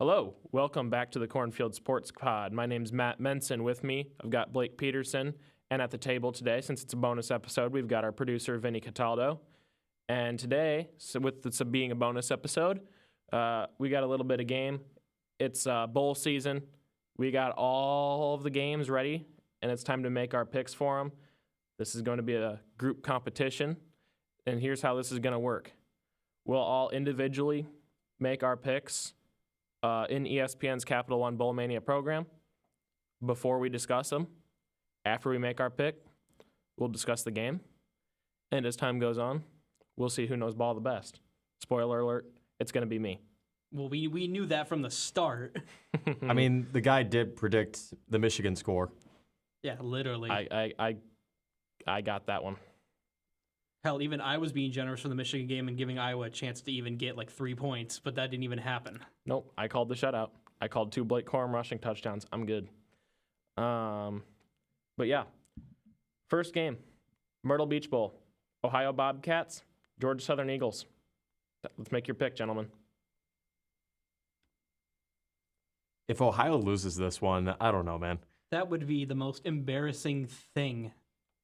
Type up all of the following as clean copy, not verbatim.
Hello, welcome back to the Cornfield Sports Pod. My name's Matt Menson. With me, I've got Blake Peterson, and at the table today, since it's a bonus episode, we've got our producer Vinnie Cataldo. And today, so with this being a bonus episode, we got a little bit of game. It's bowl season. We got all of the games ready, and it's time to make our picks for them. This is going to be a group competition, and here's how this is going to work. We'll all individually make our picks in ESPN's Capital One Bowl Mania program before we discuss them. After we make our pick, we'll discuss the game. And as time goes on, we'll see who knows ball the best. Spoiler alert, it's going to be me. Well, we knew that from the start. I mean, the guy did predict the Michigan score. Yeah, literally. I got that one. Hell, even I was being generous for the Michigan game and giving Iowa a chance to even get like 3 points, but that didn't even happen. Nope, I called the shutout. I called 2 Blake Corum rushing touchdowns. I'm good. But yeah, first game, Myrtle Beach Bowl, Ohio Bobcats, Georgia Southern Eagles. Let's make your pick, gentlemen. If Ohio loses this one, I don't know, man. That would be the most embarrassing thing,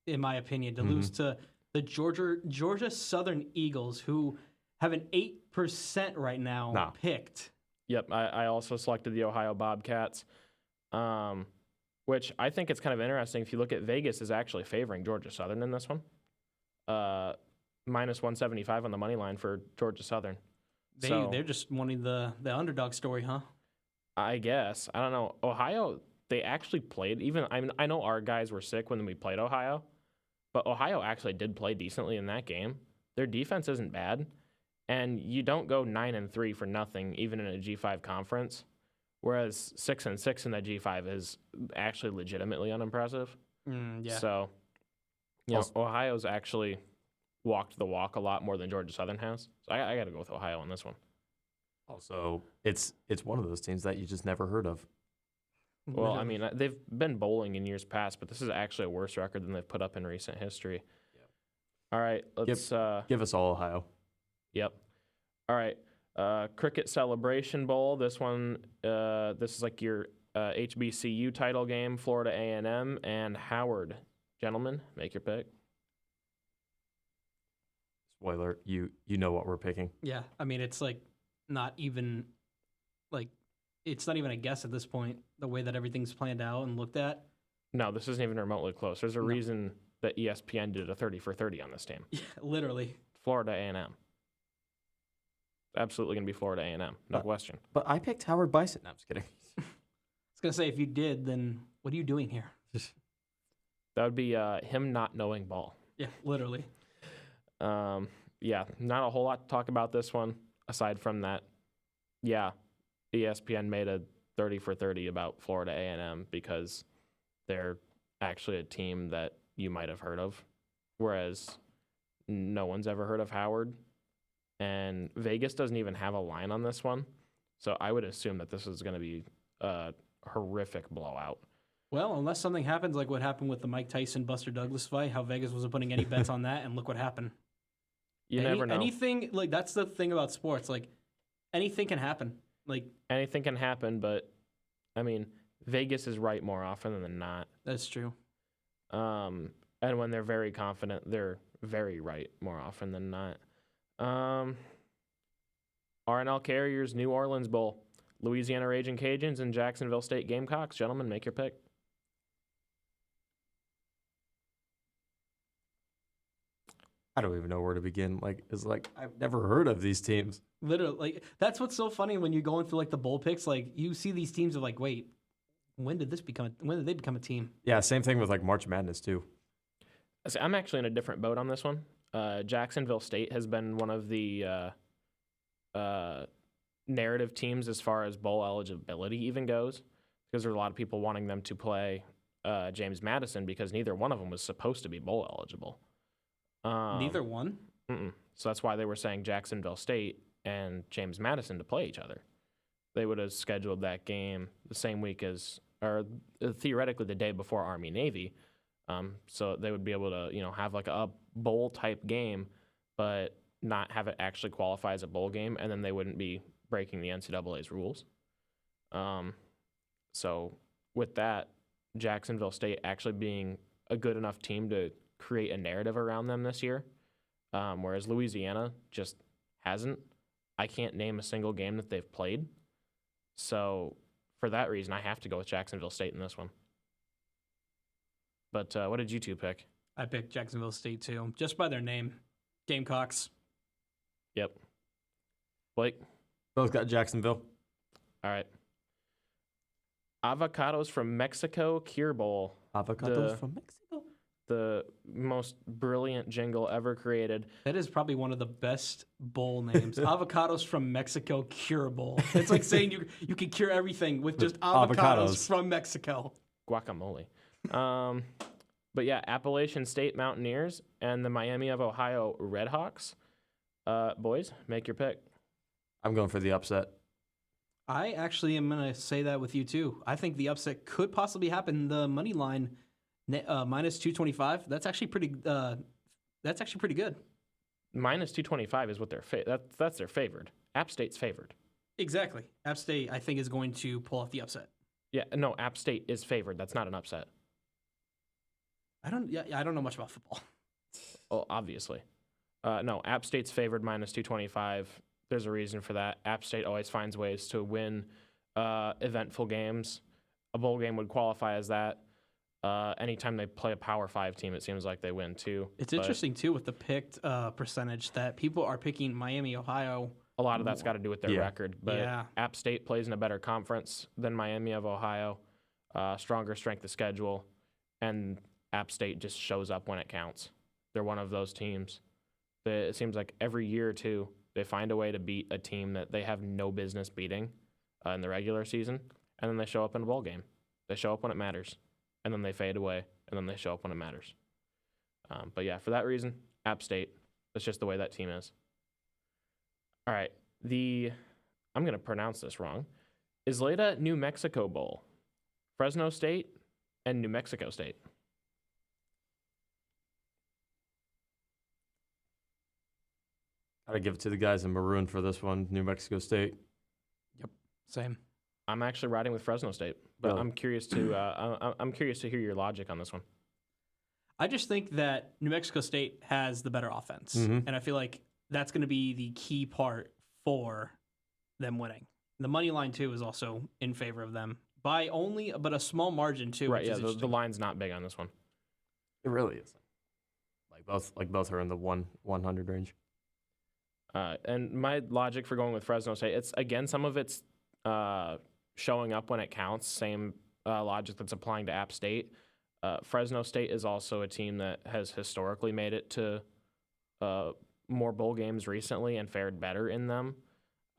in my opinion, to lose to the Georgia Southern Eagles, who have an 8% right now picked. Yep, I also selected the Ohio Bobcats, which I think it's kind of interesting. If you look at Vegas is actually favoring Georgia Southern in this one. Minus 175 on the money line for Georgia Southern. They're just wanting the underdog story, huh? I guess. I don't know. Ohio, they actually played. I know our guys were sick when we played Ohio, but Ohio actually did play decently in that game. Their defense isn't bad, and you don't go 9-3 for nothing, even in a G5 conference. Whereas 6-6 in that G5 is actually legitimately unimpressive. Yeah. So, Ohio's actually walked the walk a lot more than Georgia Southern has. So I got to go with Ohio on this one. Also, it's one of those teams that you just never heard of. Well, I mean, they've been bowling in years past, but this is actually a worse record than they've put up in recent history. Yep. All right, let's give us all Ohio. Yep. All right, Cricket Celebration Bowl. This one, this is like your HBCU title game. Florida A&M and Howard. Gentlemen, make your pick. Spoiler: you know what we're picking. Yeah, I mean, it's like not even like. It's not even a guess at this point, the way that everything's planned out and looked at. No, this isn't even remotely close. There's a reason that ESPN did a 30 for 30 on this team. Yeah, literally. Florida A&M. Absolutely going to be Florida A&M. No question. But I picked Howard Bison. No, I'm just kidding. I was going to say, if you did, then what are you doing here? That would be him not knowing ball. Yeah, literally. Yeah, not a whole lot to talk about this one, aside from that, yeah, ESPN made a 30 for 30 about Florida A&M because they're actually a team that you might have heard of, whereas no one's ever heard of Howard. And Vegas doesn't even have a line on this one, so I would assume that this is going to be a horrific blowout. Well, unless something happens like what happened with the Mike Tyson-Buster Douglas fight, how Vegas wasn't putting any bets on that, and look what happened. You never know. Anything, like, that's the thing about sports. Like, anything can happen. Like, anything can happen, but I mean, Vegas is right more often than not. That's true. And when they're very confident, they're very right more often than not. RNL Carriers, New Orleans Bowl, Louisiana Raging Cajuns, and Jacksonville State Gamecocks. Gentlemen, make your pick. I don't even know where to begin. I've never heard of these teams. Literally, like, that's what's so funny when you're going through like the bowl picks. Like, you see these teams are like, wait, when did they become a team? Yeah, same thing with like March Madness too. I'm actually in a different boat on this one. Jacksonville State has been one of the narrative teams as far as bowl eligibility even goes, because there are a lot of people wanting them to play James Madison because neither one of them was supposed to be bowl eligible. Neither one? So that's why they were saying Jacksonville State and James Madison to play each other. They would have scheduled that game the same week as, or theoretically the day before Army-Navy, so they would be able to, have like a bowl-type game, but not have it actually qualify as a bowl game, and then they wouldn't be breaking the NCAA's rules. So with that, Jacksonville State actually being a good enough team to create a narrative around them this year, whereas Louisiana just hasn't. I can't name a single game that they've played. So for that reason, I have to go with Jacksonville State in this one. But what did you two pick? I picked Jacksonville State too, just by their name, Gamecocks. Yep. Blake? Both got Jacksonville. All right. Avocados from Mexico Cure Bowl. Avocados from Mexico. The most brilliant jingle ever created. That is probably one of the best bowl names. Avocados from Mexico Cure Bowl. It's like saying you can cure everything with just avocados from Mexico. Guacamole. But yeah, Appalachian State Mountaineers and the Miami of Ohio Redhawks. Boys, make your pick. I'm going for the upset. I actually am going to say that with you too. I think the upset could possibly happen. The money line minus 225. That's actually pretty good. Minus 225 is what they're that's their favored. App State's favored. Exactly. App State, I think, is going to pull off the upset. Yeah, no, App State is favored. That's not an upset. I don't know much about football. Well, obviously. No, App State's favored minus 225. There's a reason for that. App State always finds ways to win eventful games. A bowl game would qualify as that. Anytime they play a Power 5 team, it seems like they win too. It's interesting too with the picked percentage that people are picking Miami, Ohio. A lot of that's got to do with their record. But yeah. App State plays in a better conference than Miami of Ohio. Stronger strength of schedule. And App State just shows up when it counts. They're one of those teams. It seems like every year or two, they find a way to beat a team that they have no business beating in the regular season, and then they show up in a bowl game. They show up when it matters, and then they fade away, and then they show up when it matters. But yeah, for that reason, App State, that's just the way that team is. All right, I'm going to pronounce this wrong. Isleta New Mexico Bowl, Fresno State and New Mexico State. Gotta give it to the guys in maroon for this one, New Mexico State. Yep, same. I'm actually riding with Fresno State, but Really? I'm curious to hear your logic on this one. I just think that New Mexico State has the better offense, and I feel like that's going to be the key part for them winning. The money line too is also in favor of them by only but a small margin too. Right? Yeah, the line's not big on this one. It really is. Both are in the 100 range. And my logic for going with Fresno State, it's again some of it's showing up when it counts. Same logic that's applying to App State. Fresno State is also a team that has historically made it to more bowl games recently and fared better in them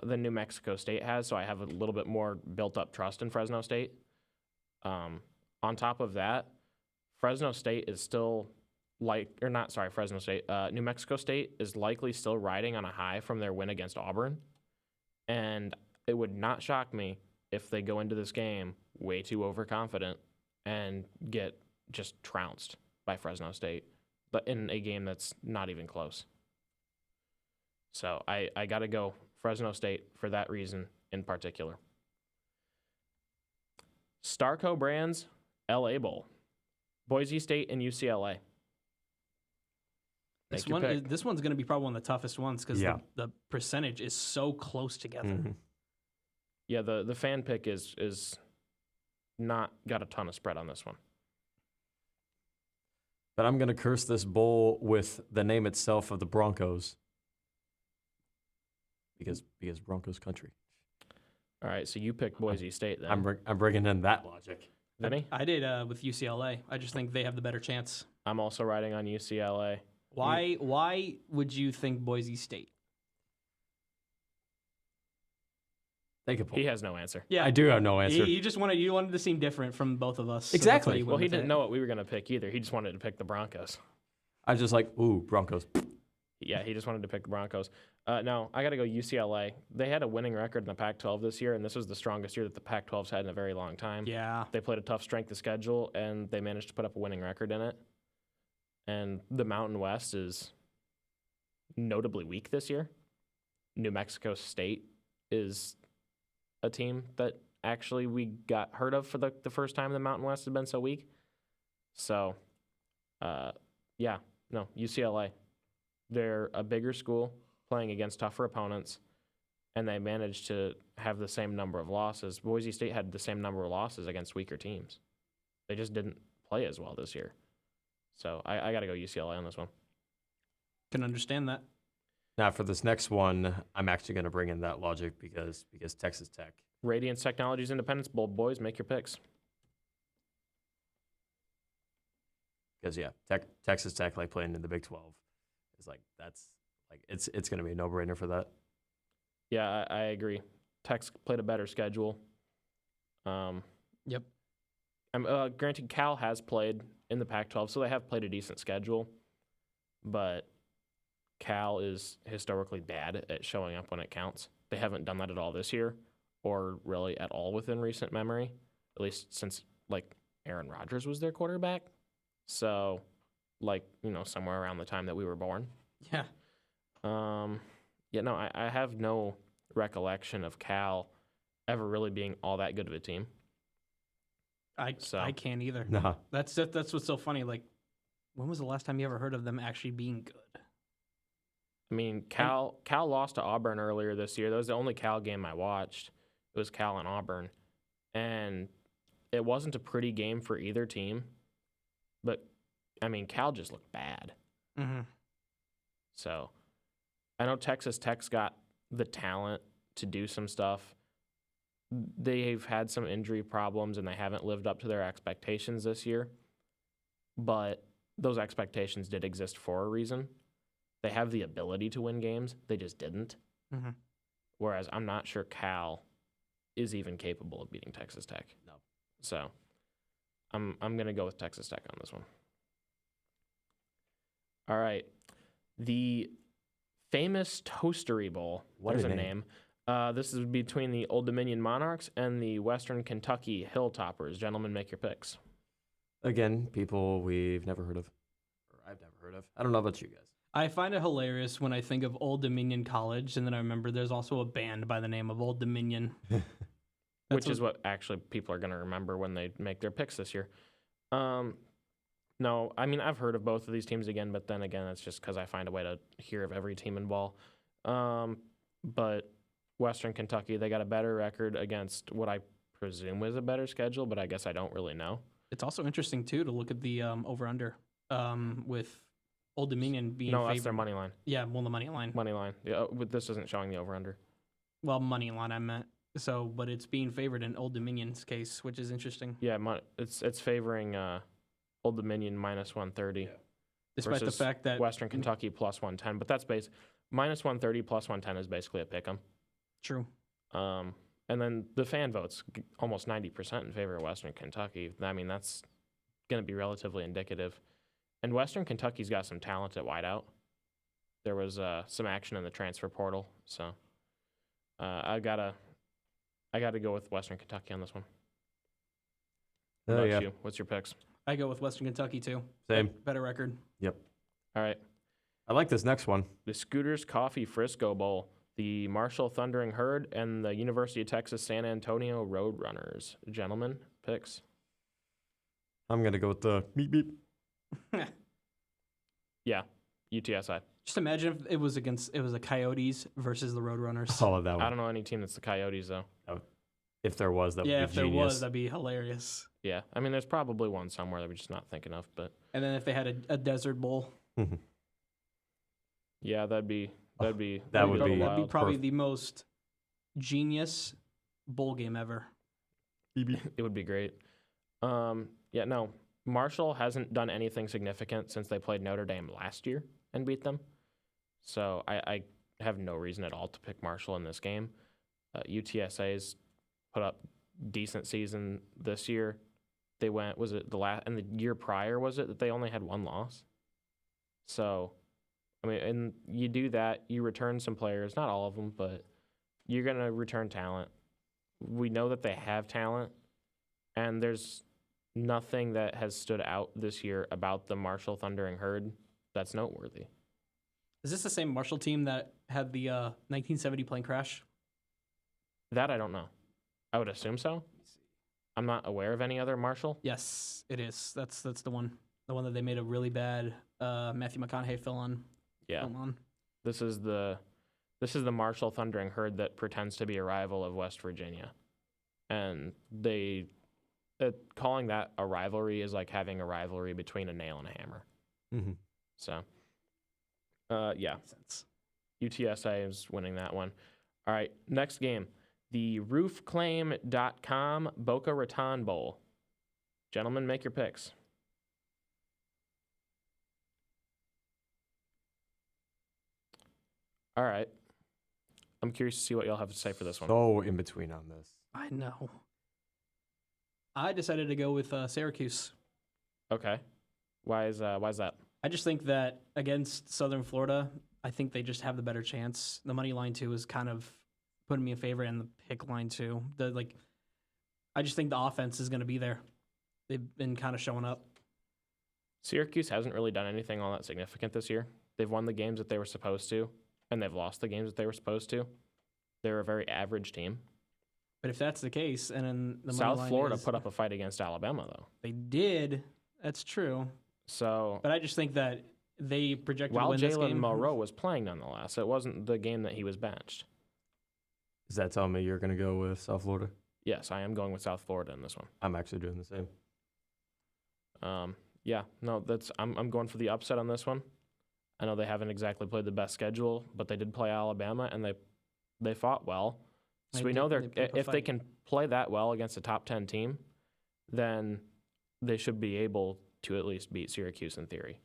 than New Mexico State has. So I have a little bit more built-up trust in Fresno State. On top of that, Fresno State is still Fresno State. New Mexico State is likely still riding on a high from their win against Auburn. And it would not shock me if they go into this game way too overconfident and get just trounced by Fresno State, but in a game that's not even close. So I got to go Fresno State for that reason in particular. Starco Brands LA Bowl, Boise State and UCLA. This one's going to be probably one of the toughest ones because the percentage is so close together. Mm-hmm. Yeah, the fan pick is not got a ton of spread on this one. But I'm going to curse this bowl with the name itself of the Broncos because Broncos country. All right, so you picked Boise State then. I'm bringing in that logic. Vinnie? I did with UCLA. I just think they have the better chance. I'm also riding on UCLA. Why would you think Boise State? Take a poll. He has no answer. Yeah, I do have no answer. You wanted to seem different from both of us. Exactly. So Well, he didn't know what we were going to pick either. He just wanted to pick the Broncos. I was just like, ooh, Broncos. Yeah, he just wanted to pick the Broncos. No, I got to go UCLA. They had a winning record in the Pac-12 this year, and this was the strongest year that the Pac-12's had in a very long time. Yeah. They played a tough strength of schedule, and they managed to put up a winning record in it. And the Mountain West is notably weak this year. New Mexico State is a team that actually we got heard of for the first time the Mountain West has been so weak. So, UCLA. They're a bigger school playing against tougher opponents, and they managed to have the same number of losses. Boise State had the same number of losses against weaker teams. They just didn't play as well this year. So I got to go UCLA on this one. Can understand that. Now, for this next one, I'm actually going to bring in that logic because Texas Tech. Radiance Technologies Independence Bowl, boys, make your picks. Because Texas Tech like playing in the Big 12 is it's going to be a no-brainer for that. Yeah, I agree. Tech's played a better schedule. Yep. Granted, Cal has played in the Pac-12, so they have played a decent schedule, but Cal is historically bad at showing up when it counts. They haven't done that at all this year, or really at all within recent memory, at least since Aaron Rodgers was their quarterback. So, somewhere around the time that we were born. Yeah. I have no recollection of Cal ever really being all that good of a team. I can't either. Nah. That's what's so funny. Like, when was the last time you ever heard of them actually being good? I mean, Cal lost to Auburn earlier this year. That was the only Cal game I watched. It was Cal and Auburn. And it wasn't a pretty game for either team. But, I mean, Cal just looked bad. Mm-hmm. So, I know Texas Tech's got the talent to do some stuff. They've had some injury problems, and they haven't lived up to their expectations this year. But those expectations did exist for a reason. They have the ability to win games. They just didn't. Mm-hmm. Whereas I'm not sure Cal is even capable of beating Texas Tech. No. So I'm going to go with Texas Tech on this one. All right. The famous Toastery Bowl. What There's a a name. This is between the Old Dominion Monarchs and the Western Kentucky Hilltoppers. Gentlemen, make your picks. Again, people we've never heard of, or I've never heard of. I don't know about you guys. I find it hilarious when I think of Old Dominion College, and then I remember there's also a band by the name of Old Dominion. Which is what actually people are going to remember when they make their picks this year. No, I mean, I've heard of both of these teams again, but then again, it's just because I find a way to hear of every team in ball. But Western Kentucky, they got a better record against what I presume was a better schedule, but I guess I don't really know. It's also interesting, too, to look at the over-under with Old Dominion being No, that's favored. their money line. Yeah, well, the money line. Money line. Yeah, but this isn't showing the over-under. Well, money line, I meant. So, but it's being favored in Old Dominion's case, which is interesting. Yeah, it's favoring Old Dominion minus 130. Yeah. Despite the versus fact that Western Kentucky plus 110. But that's minus 130 plus 110 is basically a pick 'em. True. And then the fan votes almost 90% in favor of Western Kentucky. I mean, that's going to be relatively indicative. And Western Kentucky's got some talent at wideout. There was some action in the transfer portal, so I gotta go with Western Kentucky on this one. What about you? What's your picks? I go with Western Kentucky, too. Same. Better record. Yep. All right. I like this next one. The Scooters Coffee Frisco Bowl, the Marshall Thundering Herd, and the University of Texas San Antonio Roadrunners. Gentlemen, picks. I'm going to go with the beep beep. Yeah, UTSI. Just imagine if it was the Coyotes versus the Roadrunners. All of that one. I don't know any team that's the Coyotes, though. If there was, that would be if there genius. was, that'd be hilarious. Yeah, I mean, there's probably one somewhere that we're just not thinking of, but And then if they had a Desert Bowl, yeah, that'd be That would be wild. probably the most genius bowl game ever. It would be great. Yeah, no, Marshall hasn't done anything significant since they played Notre Dame last year and beat them. So I have no reason at all to pick Marshall in this game. UTSA's put up decent season this year. They went, was it and the year prior, was it that they only had one loss? So, I mean, and you do that, you return some players, not all of them, but you're going to return talent. We know that they have talent, and there's nothing that has stood out this year about the Marshall Thundering Herd that's noteworthy. Is this the same Marshall team that had the 1970 plane crash? That I don't know. I would assume so. I'm not aware of any other Marshall. Yes, it is. That's the one. The one that they made a really bad Matthew McConaughey film on. This is the Marshall Thundering Herd that pretends to be a rival of West Virginia, and they calling that a rivalry is like having a rivalry between a nail and a hammer. Mm-hmm. So, yeah, Makes sense. UTSA is winning that one. All right, next game, the roofclaim.com Boca Raton Bowl. Gentlemen, make your picks. All right. I'm curious to see what y'all have to say for this one. So in between on this. I know. I decided to go with Syracuse. Okay. Why is that? I just think that against Southern Florida, I think they just have the better chance. The money line too is kind of putting me in favor, and the pick line too. I just think the offense is going to be there. They've been kind of showing up. Syracuse hasn't really done anything all that significant this year. They've won the games that they were supposed to, and they've lost the games that they were supposed to. They're a very average team. But if that's the case, and then the money South line Florida is, put up a fight against Alabama, though. they did. That's true. So But I just think that they projected to while win this Jalen game. Moreau was playing, nonetheless, it wasn't the game that he was benched. Is that telling me you're going to go with South Florida? Yes, I am going with South Florida in this one. I'm actually doing the same. Yeah, no, I'm going for the upset on this one. I know they haven't exactly played the best schedule, but they did play Alabama, and they fought well. So we know they put up a if they fight. can play that well against a top 10 team, then they should be able to at least beat Syracuse in theory.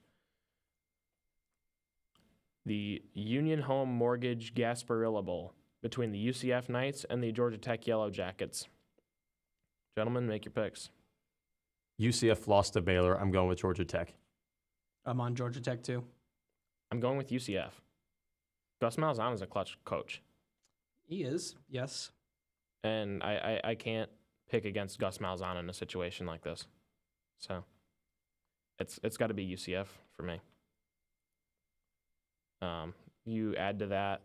The Union Home Mortgage Gasparilla Bowl between the UCF Knights and the Georgia Tech Yellow Jackets. Gentlemen, make your picks. UCF lost to Baylor. I'm going with Georgia Tech. I'm on Georgia Tech too. I'm going with UCF. Gus Malzahn is a clutch coach, He is, yes. and I can't pick against Gus Malzahn in a situation like this. So it's got to be UCF for me. You add to that,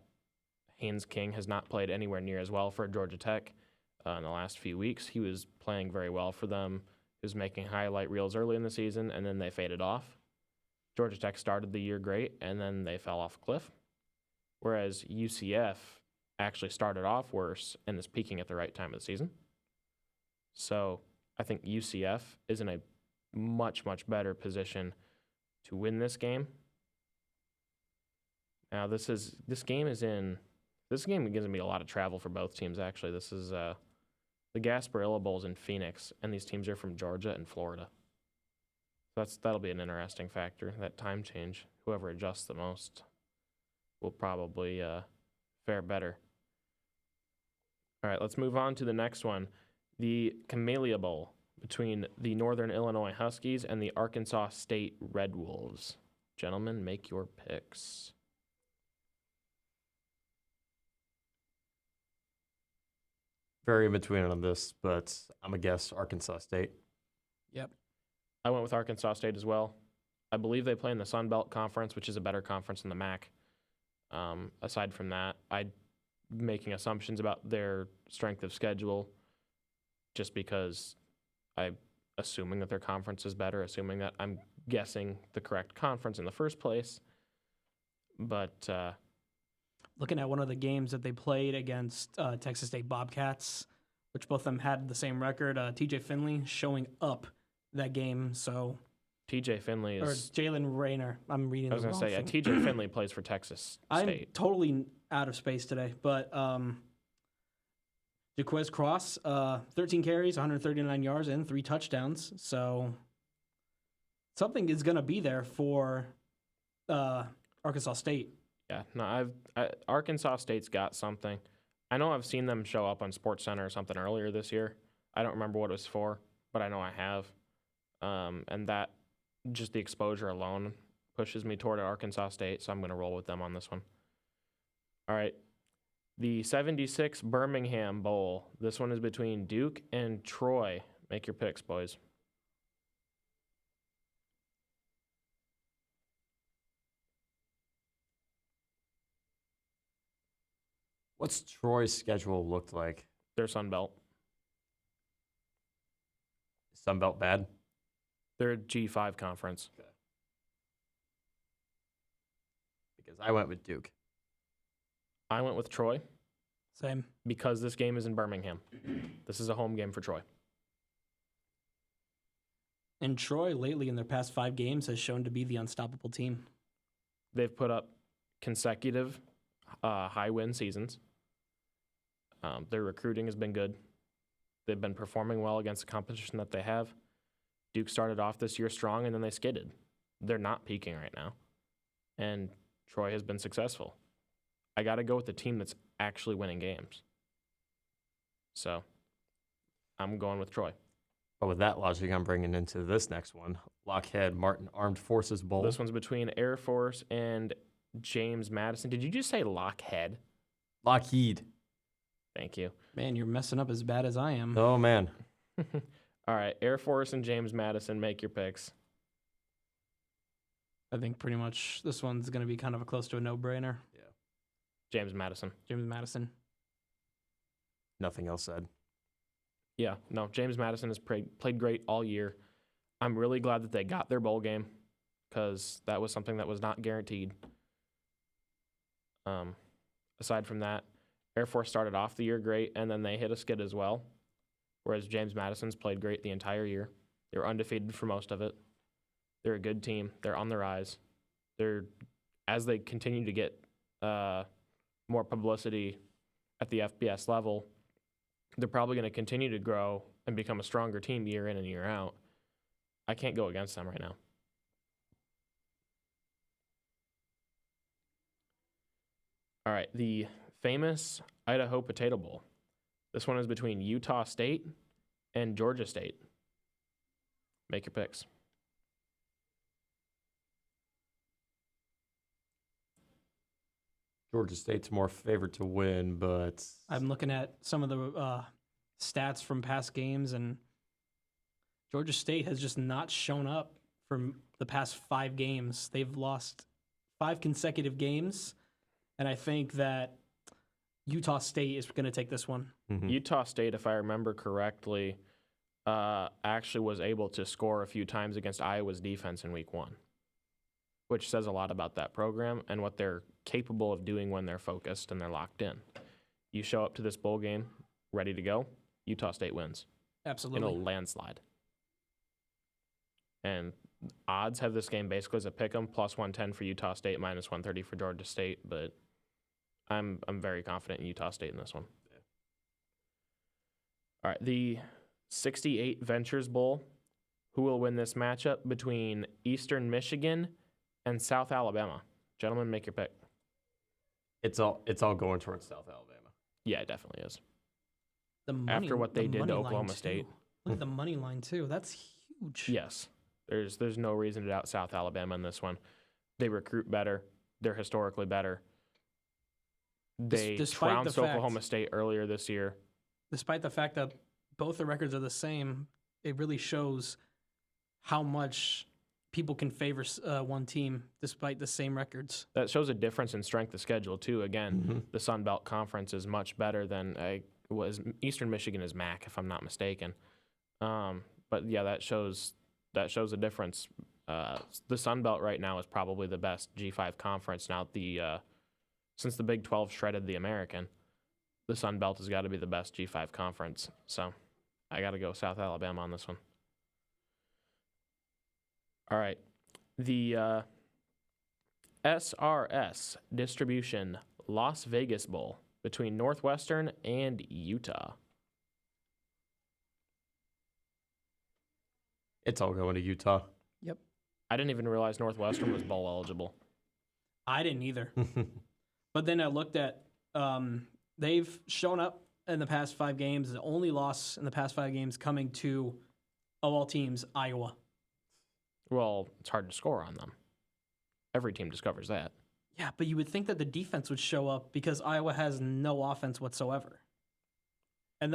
Haynes King has not played anywhere near as well for Georgia Tech in the last few weeks. He was playing very well for them. He was making highlight reels early in the season, and then they faded off. Georgia Tech started the year great, and then they fell off a cliff. Whereas UCF actually started off worse and is peaking at the right time of the season. So I think UCF is in a much, much better position to win this game. Now, this game gives me a lot of travel for both teams, actually. This is the Gasparilla Bowl's in Phoenix, and these teams are from Georgia and Florida. That'll be an interesting factor, that time change. Whoever adjusts the most will probably fare better. All right, let's move on to the next one. The Camellia Bowl between the Northern Illinois Huskies and the Arkansas State Red Wolves. Gentlemen, make your picks. Very in between on this, but I'm going to guess Arkansas State. Yep. I went with Arkansas State as well. I believe they play in the Sun Belt Conference, which is a better conference than the MAC. Aside from that, I'm making assumptions about their strength of schedule just because I'm assuming that their conference is better, assuming that I'm guessing the correct conference in the first place. But Looking at one of the games that they played against Texas State Bobcats, which both of them had the same record, TJ Finley showing up that game. So TJ Finley or is... Jalen Rayner. I'm reading. I was the going to wrong say, thing. TJ Finley plays for Texas I'm State. totally out of space today, but Jaquez Cross, 13 carries, 139 yards, and 3 touchdowns. So something is going to be there for Arkansas State. Yeah, no, Arkansas State's got something. I know I've seen them show up on SportsCenter or something earlier this year. I don't remember what it was for, but I know I have. And that, just the exposure alone pushes me toward Arkansas State, so I'm going to roll with them on this one. All right, the 76 Birmingham Bowl. This one is between Duke and Troy. Make your picks, boys. What's Troy's schedule looked like? They're Sun Belt. Sun Belt bad? They're a G5 conference. Okay. Because I went with Duke. I went with Troy Same. because this game is in Birmingham. This is a home game for Troy. And Troy, lately in their past 5 games, has shown to be the unstoppable team. They've put up consecutive high win seasons. Their recruiting has been good. They've been performing well against the competition that they have. Duke started off this year strong, and then they skidded. They're not peaking right now. And Troy has been successful. I got to go with the team that's actually winning games. So I'm going with Troy. But with that logic, I'm bringing into this next one, Lockheed Martin Armed Forces Bowl. This one's between Air Force and James Madison. Did you just say Lockheed? Lockheed. Thank you. Man, you're messing up as bad as I am. Oh, man. All right, Air Force and James Madison, make your picks. I think pretty much this one's going to be kind of close to a no-brainer. Yeah. James Madison. James Madison. Nothing else said. Yeah, no, James Madison has played great all year. I'm really glad that they got their bowl game because that was something that was not guaranteed. Aside from that, Air Force started off the year great, and then they hit a skid as well, whereas James Madison's played great the entire year. They were undefeated for most of it. They're a good team. They're on the rise. As they continue to get more publicity at the FBS level, they're probably going to continue to grow and become a stronger team year in and year out. I can't go against them right now. All right, the famous Idaho Potato Bowl. This one is between Utah State and Georgia State. Make your picks. Georgia State's more favored to win, but I'm looking at some of the stats from past games, and Georgia State has just not shown up from the past 5 games. They've lost 5 consecutive games, and I think that Utah State is going to take this one. Mm-hmm. Utah State, if I remember correctly, actually was able to score a few times against Iowa's defense in week 1, which says a lot about that program and what they're capable of doing when they're focused and they're locked in. You show up to this bowl game ready to go, Utah State wins Absolutely. in a landslide. And odds have this game basically as a pick 'em, plus 110 for Utah State, minus 130 for Georgia State, but I'm very confident in Utah State in this one. Yeah. All right, the 68 Ventures Bowl. Who will win this matchup between Eastern Michigan and South Alabama? Gentlemen, make your pick. It's all going towards South Alabama. Yeah, it definitely is. The money, After what they the did to money line, Oklahoma too. State. Look at the money line, too. That's huge. Yes. There's no reason to doubt South Alabama in this one. They recruit better. They're historically better. They Despite the trounced fact- Oklahoma State earlier this year. Despite the fact that both the records are the same, it really shows how much people can favor one team despite the same records. That shows a difference in strength of schedule, too. Again, Mm-hmm. the Sun Belt Conference is much better than Eastern Michigan is MAC, if I'm not mistaken. But yeah, that shows a difference. The Sun Belt right now is probably the best G5 conference. Now, since the Big 12 shredded the American, the Sun Belt has got to be the best G5 conference. So I got to go South Alabama on this one. All right. The SRS Distribution Las Vegas Bowl between Northwestern and Utah. It's all going to Utah. Yep. I didn't even realize Northwestern was bowl eligible. I didn't either. But then I looked at they've shown up in the past 5 games. The only loss in the past 5 games coming to, of all teams, Iowa. Well, it's hard to score on them. Every team discovers that. Yeah, but you would think that the defense would show up because Iowa has no offense whatsoever. And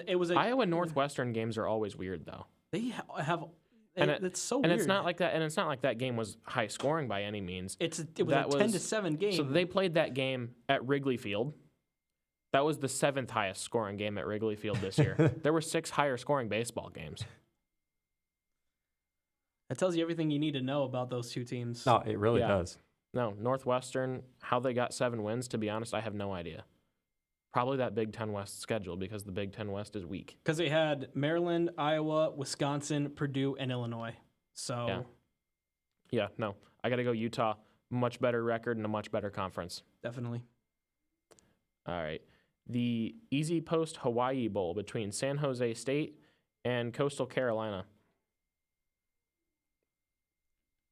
it was Iowa Northwestern games are always weird, though. They have. And it's so and weird. it's not like that. And it's not like that game was high scoring by any means. It was that a 10-7 game. So they played that game at Wrigley Field. That was the 7th highest scoring game at Wrigley Field this year. There were 6 higher scoring baseball games. That tells you everything you need to know about those two teams. No, it really Yeah. does. No, Northwestern, how they got 7 wins, to be honest, I have no idea. Probably that Big Ten West schedule because the Big Ten West is weak. Because they had Maryland, Iowa, Wisconsin, Purdue, and Illinois. So, Yeah, no. I got to go Utah. Much better record and a much better conference. definitely. All right. The Easy Post Hawaii Bowl between San Jose State and Coastal Carolina.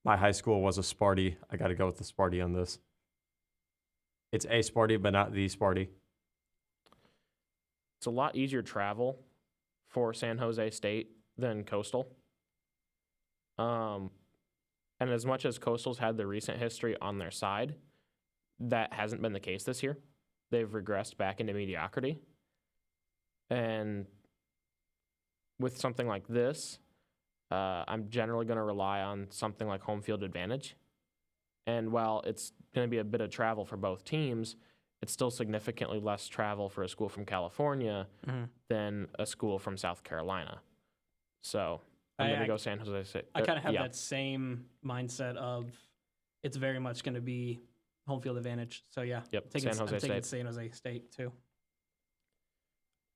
My high school was a Sparty. I got to go with the Sparty on this. It's a Sparty, but not the Sparty. It's a lot easier travel for San Jose State than Coastal. And as much as Coastal's had the recent history on their side, that hasn't been the case this year. They've regressed back into mediocrity. And with something like this, I'm generally going to rely on something like home field advantage. And while it's going to be a bit of travel for both teams, it's still significantly less travel for a school from California than a school from South Carolina. So I'm going to go San Jose State. I kind of have that same mindset of it's very much going to be home field advantage. So, yeah. Yep, I'm taking State. San Jose State, too.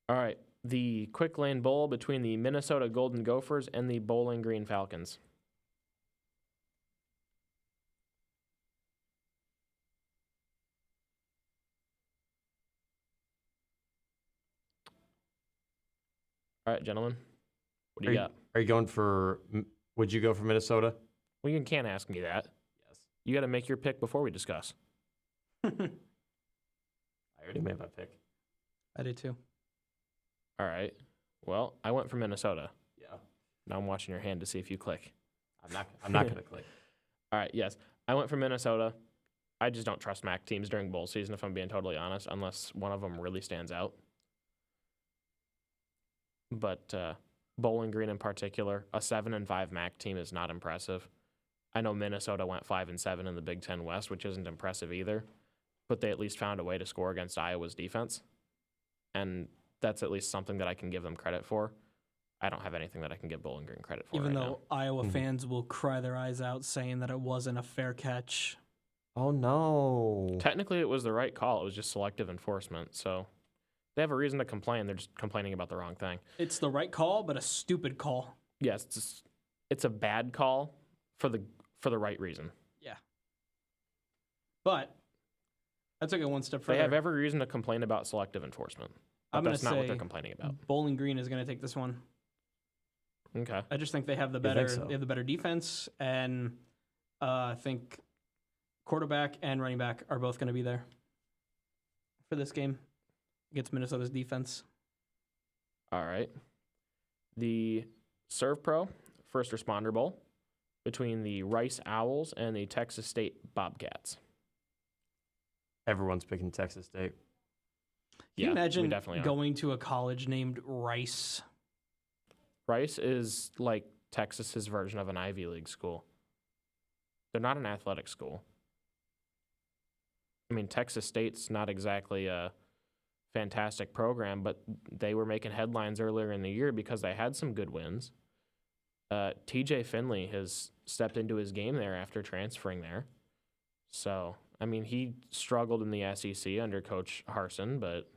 All right. The Quick Lane Bowl between the Minnesota Golden Gophers and the Bowling Green Falcons. All right, gentlemen. What do you got? Are you going for? Would you go for Minnesota? Well, you can't ask me that. Yes. You got to make your pick before we discuss. I already made my pick. I did, too. All right. Well, I went for Minnesota. Yeah. Now I'm watching your hand to see if you click. I'm not going to click. All right, yes. I went for Minnesota. I just don't trust MAC teams during bowl season, if I'm being totally honest, unless one of them really stands out. But Bowling Green in particular, a 7-5 MAC team is not impressive. I know Minnesota went 5-7 in the Big Ten West, which isn't impressive either, but they at least found a way to score against Iowa's defense, and that's at least something that I can give them credit for. I don't have anything that I can give Bowling Green credit for. Even right though now. Iowa fans will cry their eyes out saying that it wasn't a fair catch. Oh no! Technically, it was the right call. It was just selective enforcement, so they have a reason to complain. They're just complaining about the wrong thing. It's the right call, but a stupid call. Yes, it's a bad call for the right reason. Yeah. But I took it one step further. They have every reason to complain about selective enforcement, but that's not what they're complaining about. Bowling Green is going to take this one. Okay. I just think they have the better they have the better defense, and I think quarterback and running back are both going to be there for this game against Minnesota's defense. All right. The Serve Pro First Responder Bowl between the Rice Owls and the Texas State Bobcats. Everyone's picking Texas State. Can you imagine definitely going to a college named Rice? Rice is like Texas's version of an Ivy League school. They're not an athletic school. I mean, Texas State's not exactly a fantastic program, but they were making headlines earlier in the year because they had some good wins. TJ Finley has stepped into his game there after transferring there. So, I mean, he struggled in the SEC under Coach Harsin, but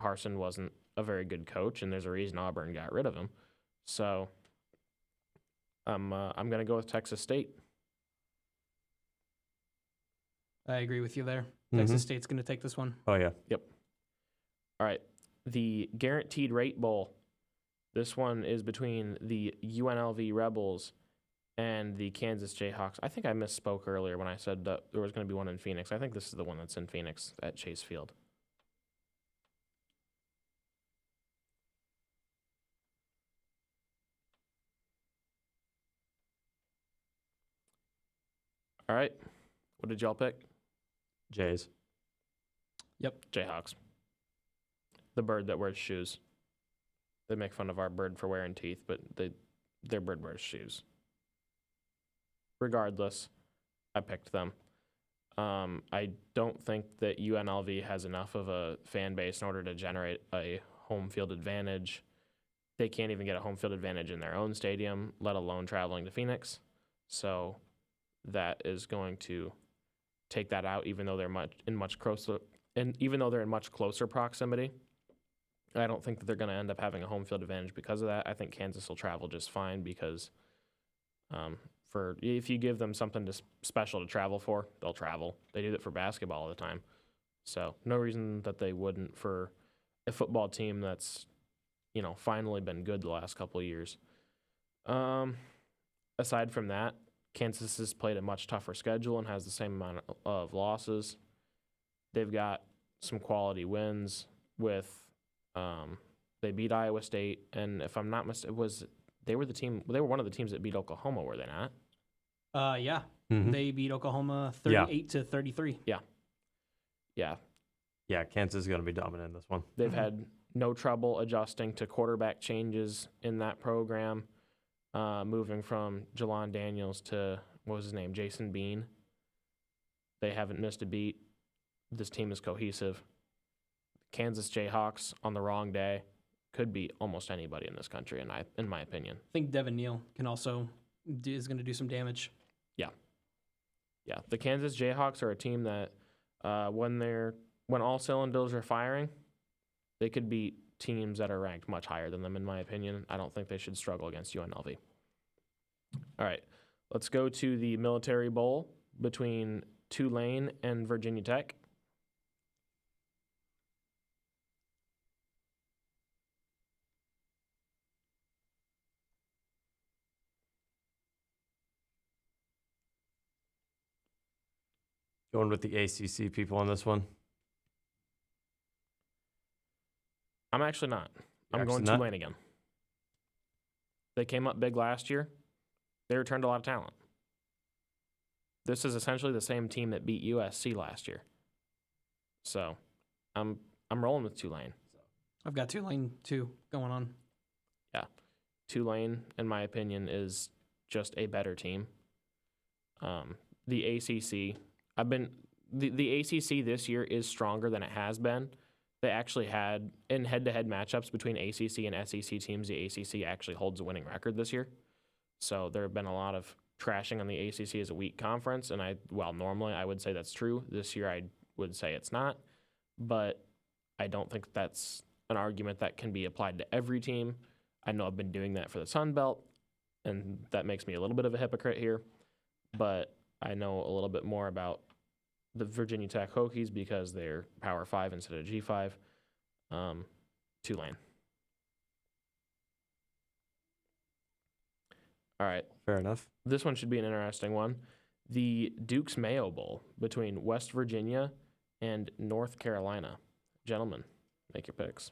Harsin wasn't a very good coach, and there's a reason Auburn got rid of him. So, I'm going to go with Texas State. I agree with you there. Texas State's going to take this one. Oh yeah. Yep. All right. The Guaranteed Rate Bowl. This one is between the UNLV Rebels and the Kansas Jayhawks. I think I misspoke earlier when I said that there was going to be one in Phoenix. I think this is the one that's in Phoenix at Chase Field. All right. What did y'all pick? Jays. Yep. Jayhawks. The bird that wears shoes. They make fun of our bird for wearing teeth, but their bird wears shoes. Regardless, I picked them. I don't think that UNLV has enough of a fan base in order to generate a home field advantage. they can't even get a home field advantage in their own stadium, let alone traveling to Phoenix. So that is going to take that out, even though they're much closer proximity. I don't think that they're going to end up having a home field advantage because of that. I think Kansas will travel just fine because if you give them something special to travel for, they'll travel. They do that for basketball all the time. So no reason that they wouldn't for a football team that's, finally been good the last couple of years. Aside from that, Kansas has played a much tougher schedule and has the same amount of losses. They've got some quality wins with they beat Iowa State, and if I'm not mistaken, they were one of the teams that beat Oklahoma, were they not? Yeah. Mm-hmm. They beat Oklahoma 38-33. Yeah. Yeah, Kansas is going to be dominant in this one. They've had no trouble adjusting to quarterback changes in that program, moving from Jelon Daniels to, what was his name, Jason Bean. They haven't missed a beat. This team is cohesive. Kansas Jayhawks on the wrong day could beat almost anybody in this country, in my opinion. I think Devin Neal is going to do some damage. Yeah, the Kansas Jayhawks are a team that when all cylinders are firing, they could beat teams that are ranked much higher than them, in my opinion. I don't think they should struggle against UNLV. All right, let's go to the Military Bowl between Tulane and Virginia Tech. Going with the ACC people on this one. I'm actually not. I'm going Tulane again. They came up big last year. They returned a lot of talent. This is essentially the same team that beat USC last year. So, I'm rolling with Tulane. I've got Tulane too going on. Yeah. Tulane, in my opinion, is just a better team. The ACC, the ACC this year is stronger than it has been. They actually had, in head-to-head matchups between ACC and SEC teams, the ACC actually holds a winning record this year. So there have been a lot of trashing on the ACC as a weak conference, and normally I would say that's true. This year I would say it's not, but I don't think that's an argument that can be applied to every team. I know I've been doing that for the Sun Belt, and that makes me a little bit of a hypocrite here, but I know a little bit more about the Virginia Tech Hokies because they're Power 5 instead of G5. Tulane. All right. Fair enough. This one should be an interesting one. The Duke's Mayo Bowl between West Virginia and North Carolina. Gentlemen, make your picks.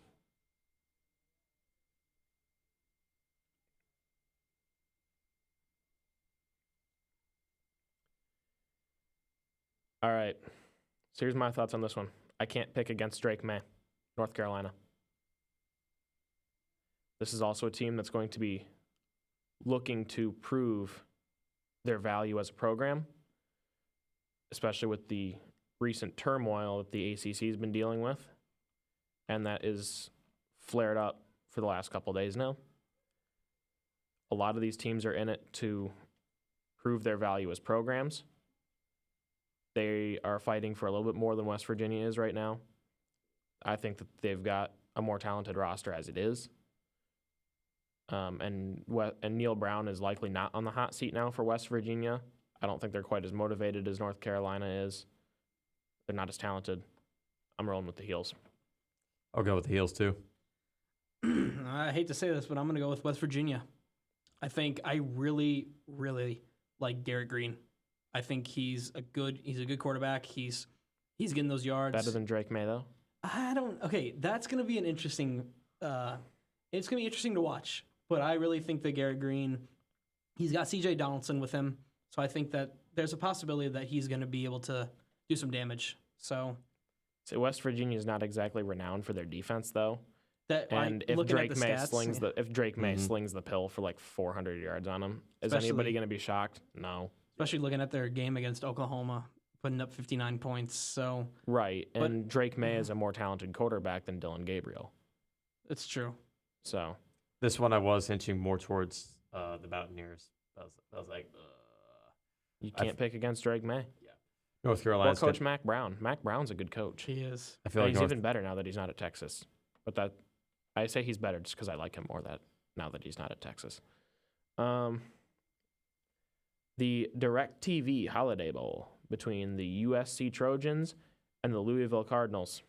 All right. So here's my thoughts on this one. I can't pick against Drake May, North Carolina. This is also a team that's going to be looking to prove their value as a program, especially with the recent turmoil that the ACC has been dealing with, and that is flared up for the last couple of days now. A lot of these teams are in it to prove their value as programs. They are fighting for a little bit more than West Virginia is right now. I think that they've got a more talented roster as it is. And Neil Brown is likely not on the hot seat now for West Virginia. I don't think they're quite as motivated as North Carolina is. They're not as talented. I'm rolling with the Heels. I'll go with the Heels too. I hate to say this, but I'm going to go with West Virginia. I really, really like Garrett Green. I think he's a good quarterback. He's getting those yards. Better than Drake May, though? Okay, that's going to be an interesting it's going to be interesting to watch. But I really think that Garrett Green, he's got C.J. Donaldson with him. So I think that there's a possibility that he's going to be able to do some damage. So West Virginia is not exactly renowned for their defense, though. If Drake May slings the pill for like 400 yards on him, is anybody going to be shocked? No. Especially looking at their game against Oklahoma, putting up 59 points. So right, and Drake May is a more talented quarterback than Dylan Gabriel. It's true. So This one I was hinting more towards the Mountaineers. I was like, You can't pick against Drake May. North Or Carolina's Coach Mac Brown. Mac Brown's a good coach. He is. I feel And like he's even better now that he's not at Texas. But I say he's better just because I like him more now that he's not at Texas. The DirecTV Holiday Bowl between the USC Trojans and the Louisville Cardinals.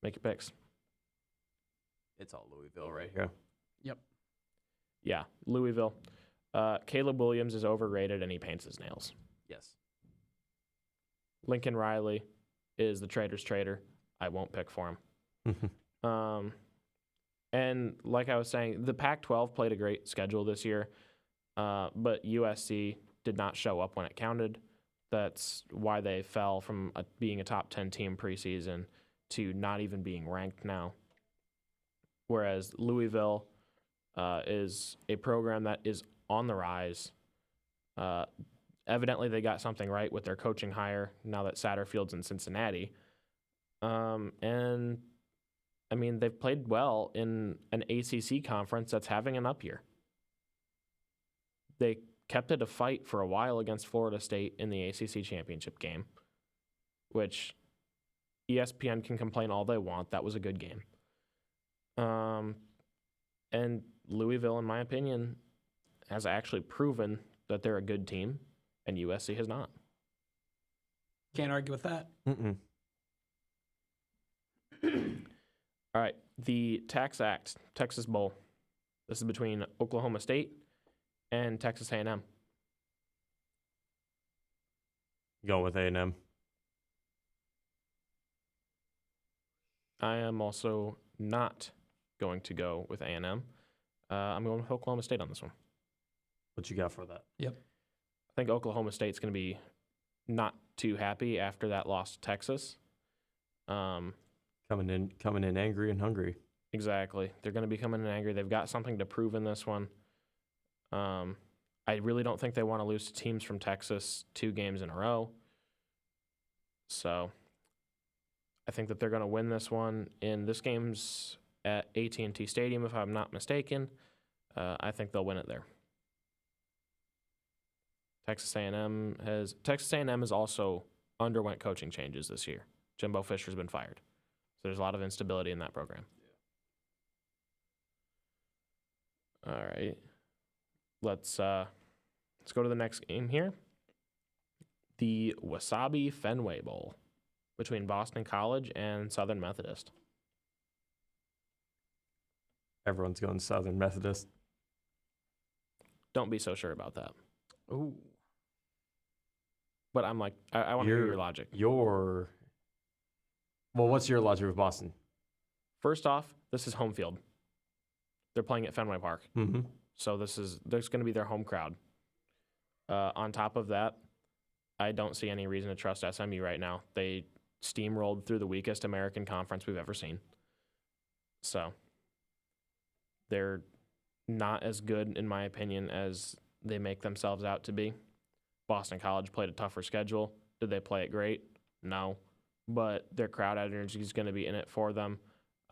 Make your picks. it's all Louisville right here. Yeah, Louisville. Caleb Williams is overrated and he paints his nails. Yes. Lincoln Riley is the trader's trader. I won't pick for him. And like I was saying, the Pac-12 played a great schedule this year, but USC did not show up when it counted. That's why they fell from being a top 10 team preseason to not even being ranked now. Whereas Louisville is a program that is on the rise. Evidently, they got something right with their coaching hire now that Satterfield's in Cincinnati. And, I mean, they've played well in an ACC conference that's having an up year. They kept it a fight for a while against Florida State in the ACC championship game, which ESPN can complain all they want. That was a good game. And Louisville, in my opinion, has actually proven that they're a good team, and USC has not. Can't argue with that. All right, the Tax Act, Texas Bowl. This is between Oklahoma State and Texas A&M. Going with A&M. I am also not going to go with A&M. I'm going with Oklahoma State on this one. What you got for that? I think Oklahoma State's going to be not too happy after that loss to Texas. Coming in angry and hungry. Exactly. They're going to be coming in angry. They've got something to prove in this one. I really don't think they want to lose to teams from Texas 2 games in a row. So I think that they're going to win this one. In this game's at AT&T Stadium, if I'm not mistaken. I think they'll win it there. Texas A&M has also underwent coaching changes this year. Jimbo Fisher's been fired. So there's a lot of instability in that program. All right. Let's go to the next game here. The Wasabi Fenway Bowl between Boston College and Southern Methodist. Everyone's going Southern Methodist. Don't be so sure about that. Ooh. But I'm like, I want to hear your logic. Well, what's your logic with Boston? First off, this is home field. They're playing at Fenway Park. Mm-hmm. So there's going to be their home crowd. On top of that, I don't see any reason to trust SMU right now. They steamrolled through the weakest American conference we've ever seen. So they're not as good, in my opinion, as they make themselves out to be. Boston College played a tougher schedule. Did they play it great? No. But their crowd energy is going to be in it for them.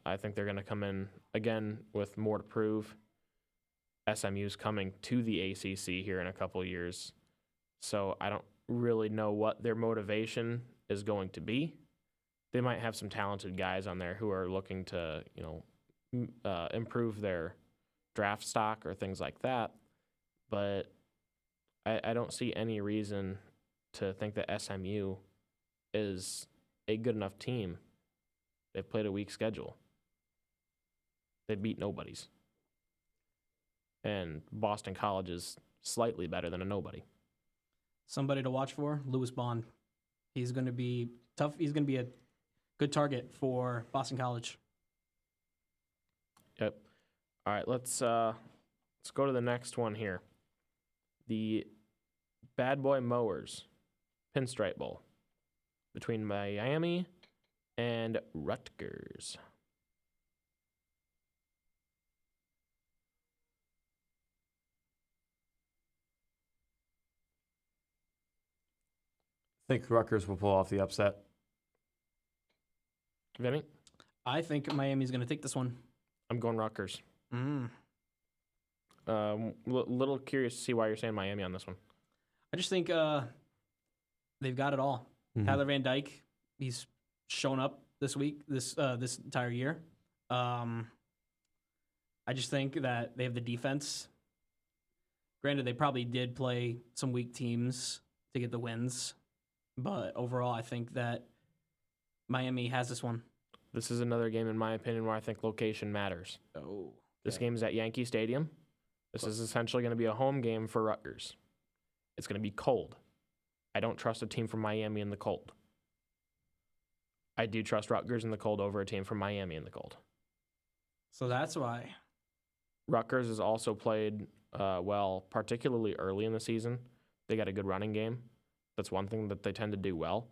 I think they're going to come in, again, with more to prove. SMU's coming to the ACC here in a couple years. So I don't really know what their motivation is going to be. They might have some talented guys on there who are looking to, improve their draft stock or things like that. But I don't see any reason to think that SMU is a good enough team. They've played a weak schedule. They beat nobodies. And Boston College is slightly better than a nobody. Somebody to watch for, Lewis Bond. He's going to be tough. He's going to be a good target for Boston College. Yep. All right, let's go to the next one here. The Bad Boy Mowers Pinstripe Bowl between Miami and Rutgers. I think Rutgers will pull off the upset. Vinnie? I think Miami's going to take this one. I'm going Rutgers. Little curious to see why you're saying Miami on this one. I just think they've got it all. Tyler Van Dyke, he's shown up this week, this entire year. I just think that they have the defense. Granted, they probably did play some weak teams to get the wins, but overall, I think that Miami has this one. This is another game, in my opinion, where I think location matters. Oh, This game is at Yankee Stadium. This is essentially going to be a home game for Rutgers. It's going to be cold. I don't trust a team from Miami in the cold. I do trust Rutgers in the cold over a team from Miami in the cold. So that's why. Rutgers has also played well, particularly early in the season. They got a good running game. That's one thing that they tend to do well.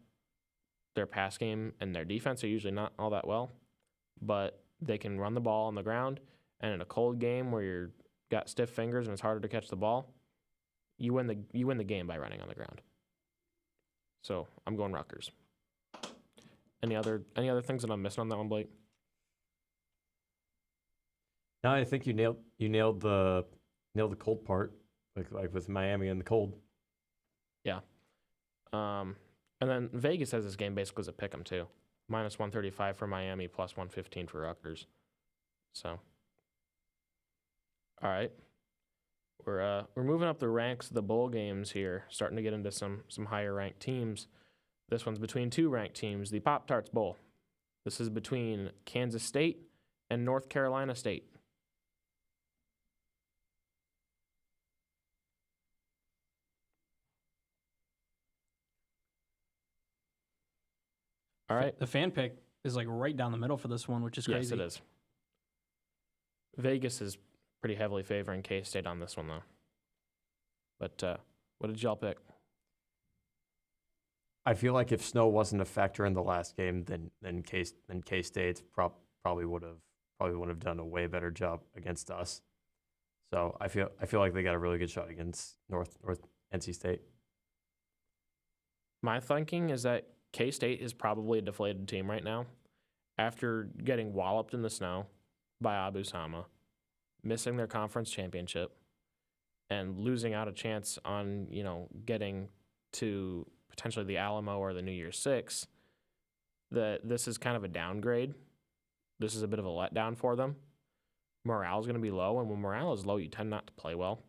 Their pass game and their defense are usually not all that well, but they can run the ball on the ground. And in a cold game where you're got stiff fingers and it's harder to catch the ball, you win the game by running on the ground. So I'm going Rutgers. Any other things that I'm missing on that one, Blake? No, I think you nailed the cold part, like with Miami and the cold. Yeah. And then Vegas has this game basically as a pick 'em too. Minus 135 for Miami, plus 115 for Rutgers. So, all right. We're moving up the ranks of the bowl games here, starting to get into some higher ranked teams. This one's between two ranked teams, the Pop-Tarts Bowl. This is between Kansas State and North Carolina State. All right. The fan pick is like right down the middle for this one, which is crazy. Yes, it is. Vegas is pretty heavily favoring K-State on this one, though. But what did y'all pick? I feel like if snow wasn't a factor in the last game, then K-State probably would have done a way better job against us. So I feel like they got a really good shot against North NC State. My thinking is that K-State is probably a deflated team right now after getting walloped in the snow by Abu Sama, missing their conference championship, and losing out a chance on, getting to potentially the Alamo or the New Year's Six. This is kind of a downgrade. This is a bit of a letdown for them. Morale is going to be low, and when morale is low, you tend not to play well.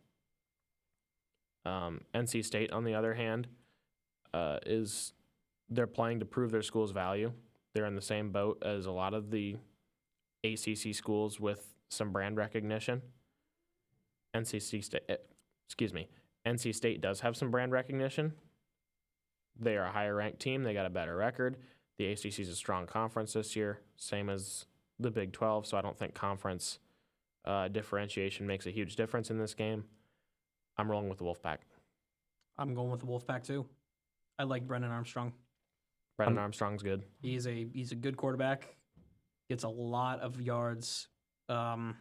NC State, on the other hand, they're playing to prove their school's value. They're in the same boat as a lot of the ACC schools with some brand recognition. NC State does have some brand recognition. They are a higher ranked team. They got a better record. The ACC is a strong conference this year, same as the Big 12, so I don't think conference differentiation makes a huge difference in this game. I'm rolling with the Wolfpack. I'm going with the Wolfpack too. I like Brennan Armstrong. Brennan Armstrong's good. He's a good quarterback. Gets a lot of yards. I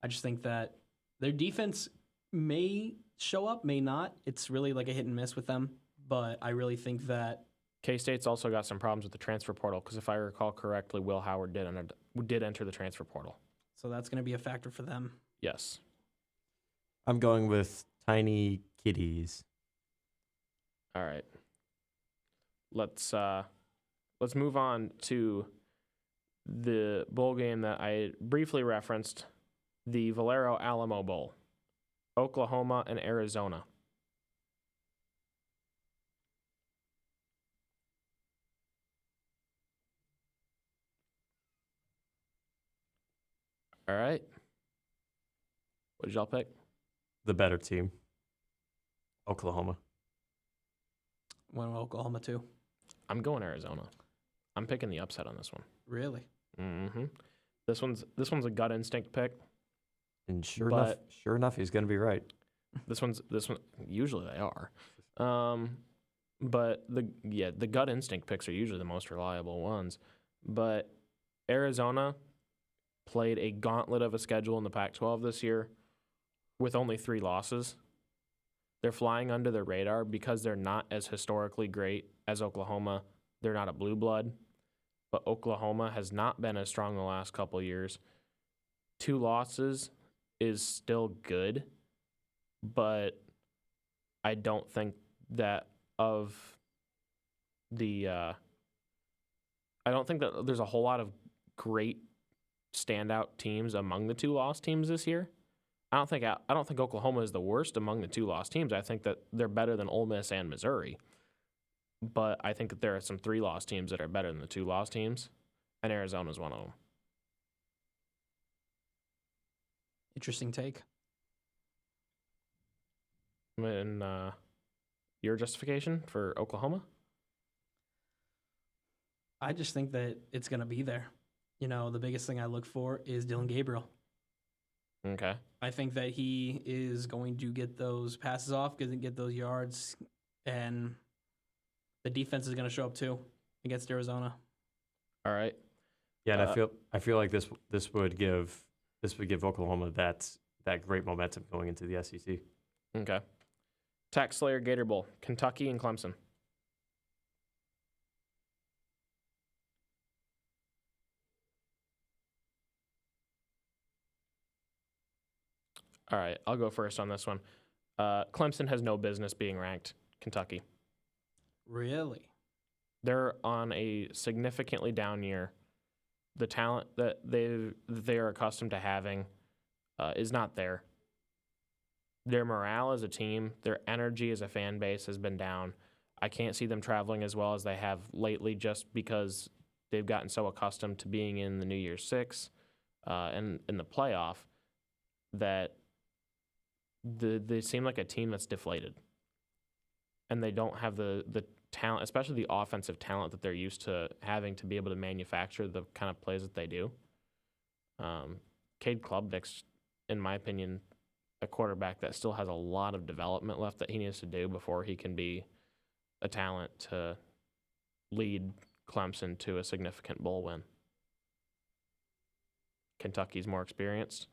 just think that their defense may show up, may not. It's really like a hit and miss with them. But I really think that K-State's also got some problems with the transfer portal because if I recall correctly, Will Howard did enter the transfer portal. So that's going to be a factor for them. Yes. I'm going with Tiny Kitties. All right. Let's move on to the bowl game that I briefly referenced, the Valero Alamo Bowl, Oklahoma and Arizona. All right. What did y'all pick? The better team. Oklahoma. Went with Oklahoma too. I'm going Arizona. I'm picking the upset on this one. Really? Mm-hmm. This one's a gut instinct pick. And sure enough, he's going to be right. This one. Usually they are, but the gut instinct picks are usually the most reliable ones. But Arizona played a gauntlet of a schedule in the Pac-12 this year, with only 3 losses. They're flying under the radar because they're not as historically great as Oklahoma. They're not a blue blood, but Oklahoma has not been as strong the last couple years. 2 losses is still good, but I don't think that of the I don't think that there's a whole lot of great standout teams among the 2 lost teams this year. I don't think Oklahoma is the worst among the 2 lost teams. I think that they're better than Ole Miss and Missouri. But I think that there are some 3 lost teams that are better than the 2 lost teams, and Arizona's one of them. Interesting take. And your justification for Oklahoma? I just think that it's going to be there. You know, the biggest thing I look for is Dylan Gabriel. Okay. I think that he is going to get those passes off, get those yards, and the defense is going to show up too against Arizona. All right. Yeah, and I feel like this would give Oklahoma that great momentum going into the SEC. Okay. Tax Slayer Gator Bowl, Kentucky and Clemson. All right, I'll go first on this one. Clemson has no business being ranked. Kentucky. Really? They're on a significantly down year. The talent that they are accustomed to having is not there. Their morale as a team, their energy as a fan base has been down. I can't see them traveling as well as they have lately just because they've gotten so accustomed to being in the New Year's Six and in the playoff that they seem like a team that's deflated. And they don't have the talent, especially the offensive talent that they're used to having to be able to manufacture the kind of plays that they do. Cade Klubnik's, in my opinion, a quarterback that still has a lot of development left that he needs to do before he can be a talent to lead Clemson to a significant bowl win. Kentucky's more experienced,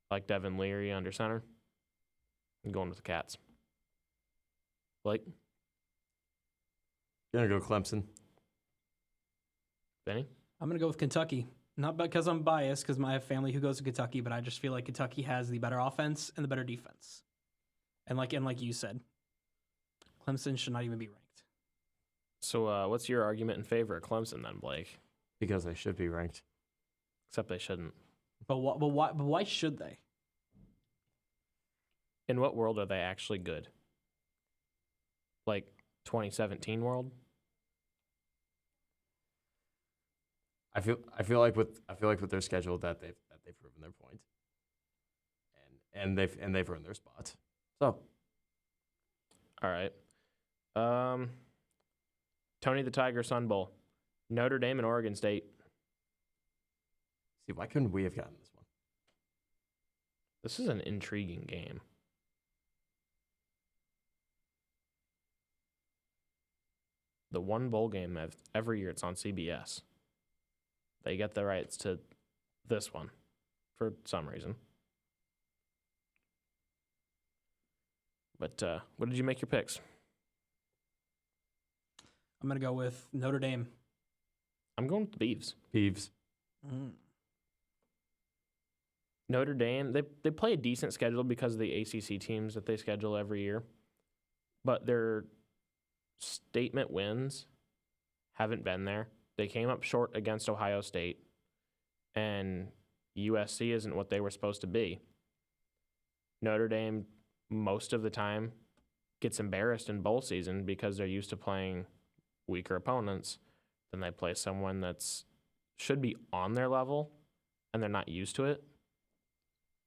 like Devin Leary under center. I'm going with the Cats. Blake? Gonna go Clemson. Benny? I'm going to go with Kentucky. Not because I'm biased, because I have family who goes to Kentucky, but I just feel like Kentucky has the better offense and the better defense. And like you said, Clemson should not even be ranked. So what's your argument in favor of Clemson then, Blake? Because they should be ranked. Except they shouldn't. But why should they? In what world are they actually good? Like 2017 world? I feel like with their schedule that they've proven their point, and they've earned their spot. So, all right. Tony the Tiger Sun Bowl, Notre Dame and Oregon State. See, why couldn't we have gotten this one? This is an intriguing game. The one bowl game every year it's on CBS. They get the rights to this one for some reason. But what did you make your picks? I'm going to go with Notre Dame. I'm going with the Beavs. Beavs. Notre Dame, they play a decent schedule because of the ACC teams that they schedule every year. But their statement wins haven't been there. They came up short against Ohio State, and USC isn't what they were supposed to be. Notre Dame, most of the time, gets embarrassed in bowl season because they're used to playing weaker opponents. Then they play someone that's should be on their level, and they're not used to it,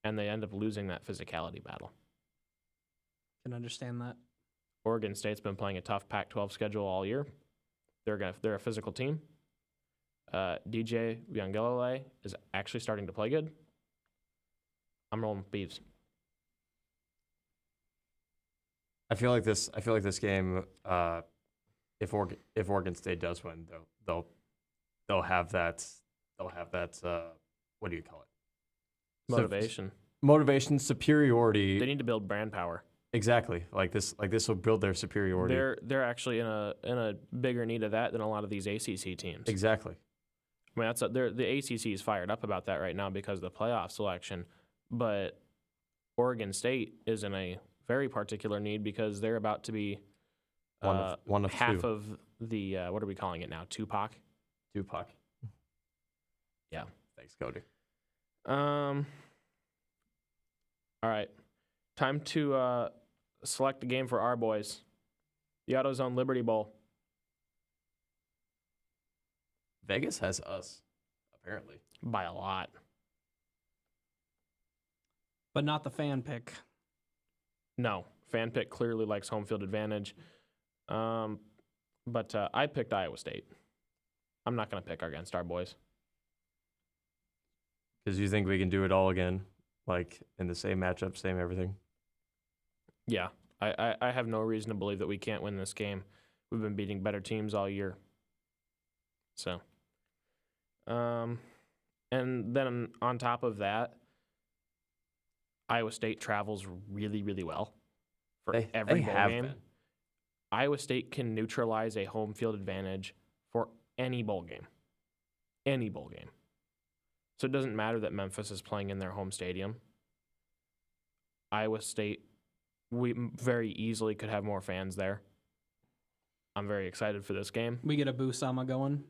and they end up losing that physicality battle. Can understand that. Oregon State's been playing a tough Pac-12 schedule all year. They're a physical team. DJ Uiagalelei is actually starting to play good. I'm rolling with Beavs. I feel like this game, if Oregon State does win, they'll have that what do you call it? Motivation, superiority. They need to build brand power. Exactly. Like this will build their superiority. They're actually in a bigger need of that than a lot of these ACC teams. Exactly. I mean, the ACC is fired up about that right now because of the playoff selection, but Oregon State is in a very particular need because they're about to be One of half two. of the what are we calling it now? Tupac. Tupac. Yeah. Thanks, Cody. All right. Time to select a game for our boys. The AutoZone Liberty Bowl. Vegas has us, apparently. By a lot. But not the fan pick. No. Fan pick clearly likes home field advantage. But I picked Iowa State. I'm not going to pick against our boys. Because you think we can do it all again, like in the same matchup, same everything? Yeah. I have no reason to believe that we can't win this game. We've been beating better teams all year. So, and then on top of that, Iowa State travels really, really well for every bowl game. Been. Iowa State can neutralize a home field advantage for any bowl game. Any bowl game. So it doesn't matter that Memphis is playing in their home stadium. Iowa State, we very easily could have more fans there. I'm very excited for this game. We get a Busama going.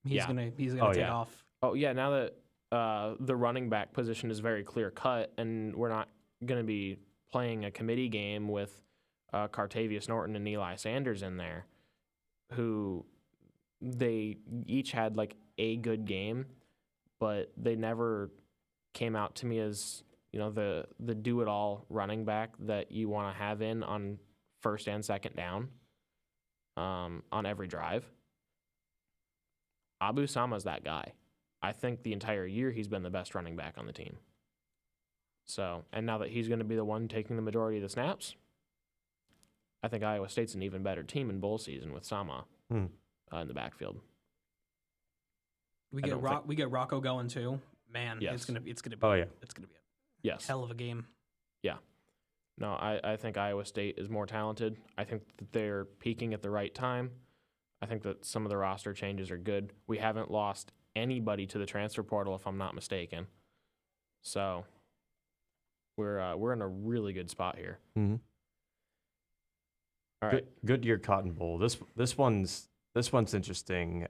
He's Yeah. gonna Oh, take yeah. off. Oh, yeah, now that the running back position is very clear cut and we're not going to be playing a committee game with Cartavius Norton and Eli Sanders in there, who they each had like a good game, but they never came out to me as, you know, the do-it-all running back that you want to have in on first and second down on every drive. Abu Sama's that guy. I think the entire year he's been the best running back on the team. So, and now that he's going to be the one taking the majority of the snaps, I think Iowa State's an even better team in bowl season with Sama in the backfield. We I get don't we get Rocco going too. Man, Yes. it's gonna be Oh, yeah. it's gonna be a Yes. hell of a game. No, I think Iowa State is more talented. I think that they're peaking at the right time. I think that some of the roster changes are good. We haven't lost anybody to the transfer portal, if I'm not mistaken. So we're in a really good spot here. Mm-hmm. All right. Goodyear Cotton Bowl. This one's interesting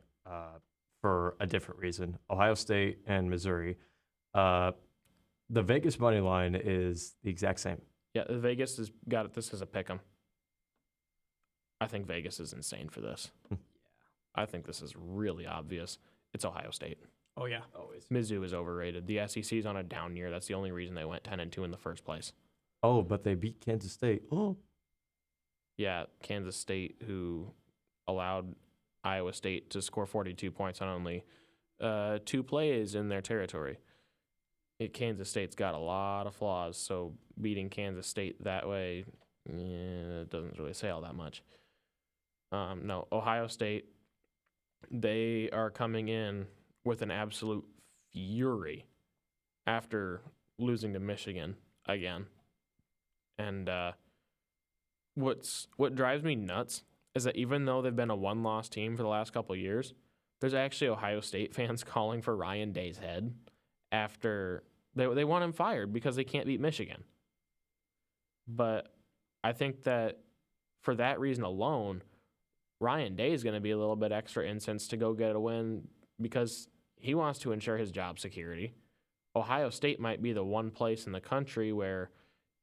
for a different reason. Ohio State and Missouri. The Vegas money line is the exact same. Yeah, Vegas has got it. This as a pick 'em. I think Vegas is insane for this. I think this is really obvious. It's Ohio State. Oh yeah. Always. Mizzou is overrated. The SEC's on a down year. That's the only reason they went 10-2 in the first place. Oh, but they beat Kansas State. Oh. Yeah, Kansas State, who allowed Iowa State to score 42 points on only 2 plays in their territory. Kansas State's got a lot of flaws, so beating Kansas State that way it doesn't really say all that much. No, Ohio State, they are coming in with an absolute fury after losing to Michigan again. And what drives me nuts is that even though they've been a one-loss team for the last couple of years, there's actually Ohio State fans calling for Ryan Day's head after they want him fired because they can't beat Michigan. But I think that for that reason alone, Ryan Day is going to be a little bit extra incensed to go get a win because he wants to ensure his job security. Ohio State might be the one place in the country where,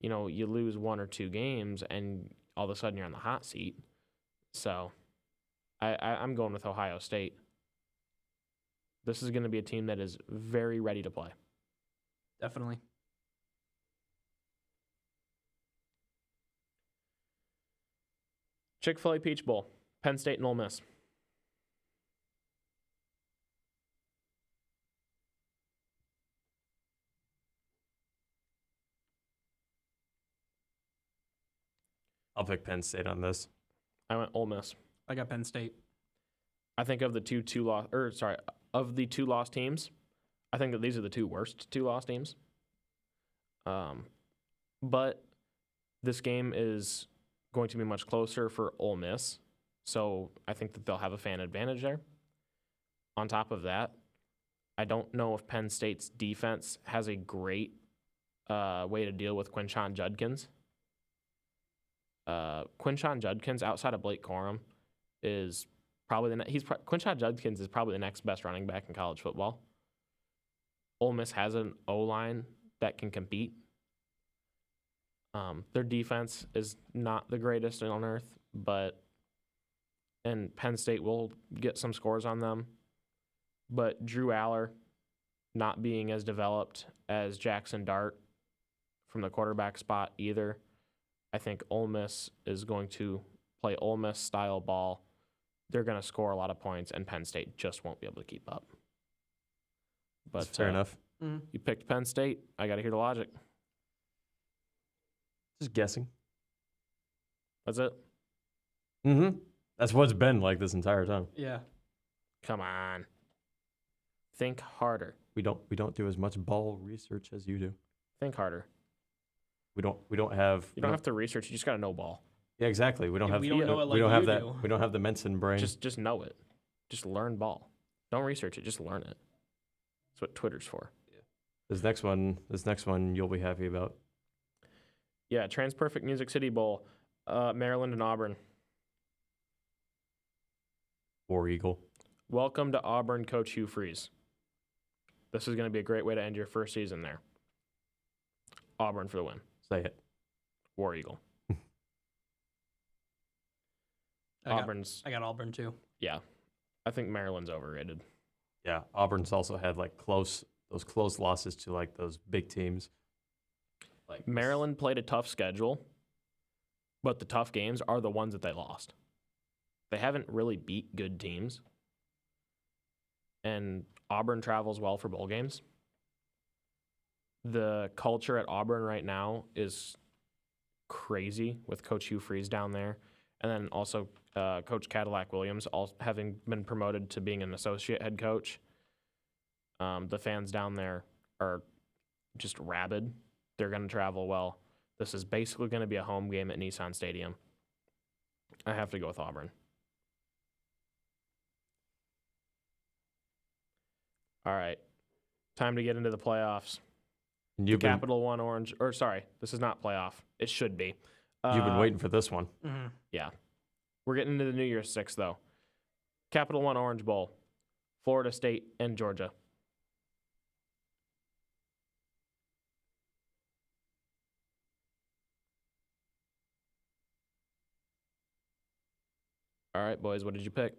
you know, you lose 1 or 2 games and all of a sudden you're on the hot seat. So I'm going with Ohio State. This is going to be a team that is very ready to play. Definitely. Chick-fil-A Peach Bowl, Penn State and Ole Miss. I'll pick Penn State on this. I went Ole Miss. I got Penn State. I think of the of the 2 lost teams, I think that these are the 2 worst 2 lost teams. But this game is going to be much closer for Ole Miss, so I think that they'll have a fan advantage there. On top of that, I don't know if Penn State's defense has a great way to deal with Quinshon Judkins. Quinshon Judkins, outside of Blake Corum, is probably Quinshon Judkins is probably the next best running back in college football. Ole Miss has an O-line that can compete. Their defense is not the greatest on earth, and Penn State will get some scores on them. But Drew Aller not being as developed as Jackson Dart from the quarterback spot either. I think Ole Miss is going to play Ole Miss style ball. They're going to score a lot of points, and Penn State just won't be able to keep up. But That's fair enough. You picked Penn State. I got to hear the logic. Just guessing. That's it? Mm-hmm. That's what it's been like this entire time. Yeah. Come on. Think harder. We don't do as much ball research as you do. Think harder. We don't have. You don't have to research. You just got to know ball. Yeah, exactly. We don't have. We don't know it like we don't have you that. do. We don't have the Menson brain. Just know it. Just learn ball. Don't research it. Just learn it. That's what Twitter's for. This next one, you'll be happy about. Yeah, TransPerfect Music City Bowl, Maryland and Auburn. War Eagle. Welcome to Auburn, Coach Hugh Freeze. This is going to be a great way to end your first season there. Auburn for the win. Say it. War Eagle. I got Auburn too. Yeah. I think Maryland's overrated. Yeah, Auburn's also had those close losses to those big teams. Maryland played a tough schedule, but the tough games are the ones that they lost. They haven't really beat good teams. And Auburn travels well for bowl games. The culture at Auburn right now is crazy with Coach Hugh Freeze down there. And then also Coach Cadillac Williams having been promoted to being an associate head coach. The fans down there are just rabid. They're going to travel well. This is basically going to be a home game at Nissan Stadium. I have to go with Auburn. All right. Time to get into the playoffs. Capital One Orange, this is not playoff. It should be. You've been waiting for this one. Mm-hmm. Yeah. We're getting into the New Year's Six, though. Capital One Orange Bowl, Florida State and Georgia. All right, boys, what did you pick?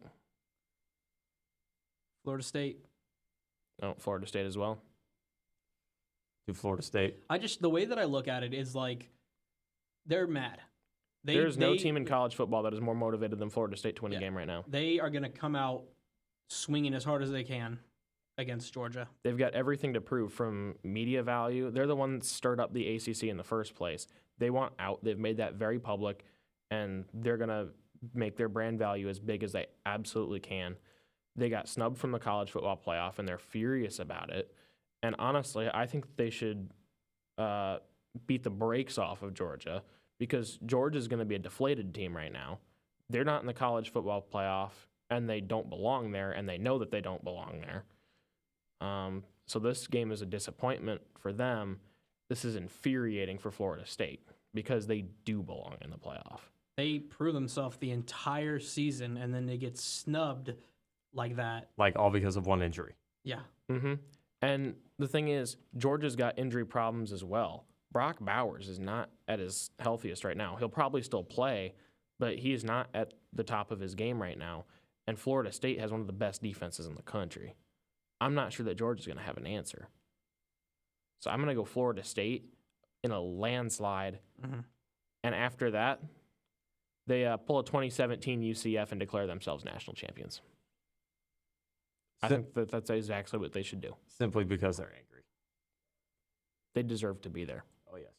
Florida State. Oh, Florida State as well. To Florida State. The way that I look at it is they're mad. There's no team in college football that is more motivated than Florida State to win a game right now. They are going to come out swinging as hard as they can against Georgia. They've got everything to prove from media value. They're the ones that stirred up the ACC in the first place. They want out. They've made that very public, and they're going to make their brand value as big as they absolutely can. They got snubbed from the college football playoff, and they're furious about it. And honestly, I think they should beat the brakes off of Georgia because Georgia's going to be a deflated team right now. They're not in the college football playoff, and they don't belong there, and they know that they don't belong there. So this game is a disappointment for them. This is infuriating for Florida State because they do belong in the playoff. They prove themselves the entire season, and then they get snubbed like that. All because of one injury. Yeah. Mm-hmm. And the thing is, Georgia's got injury problems as well. Brock Bowers is not at his healthiest right now. He'll probably still play, but he is not at the top of his game right now. And Florida State has one of the best defenses in the country. I'm not sure that Georgia's going to have an answer. So I'm going to go Florida State in a landslide. Mm-hmm. And after that, they pull a 2017 UCF and declare themselves national champions. I think that's exactly what they should do. Simply because they're angry. They deserve to be there. Oh, yes.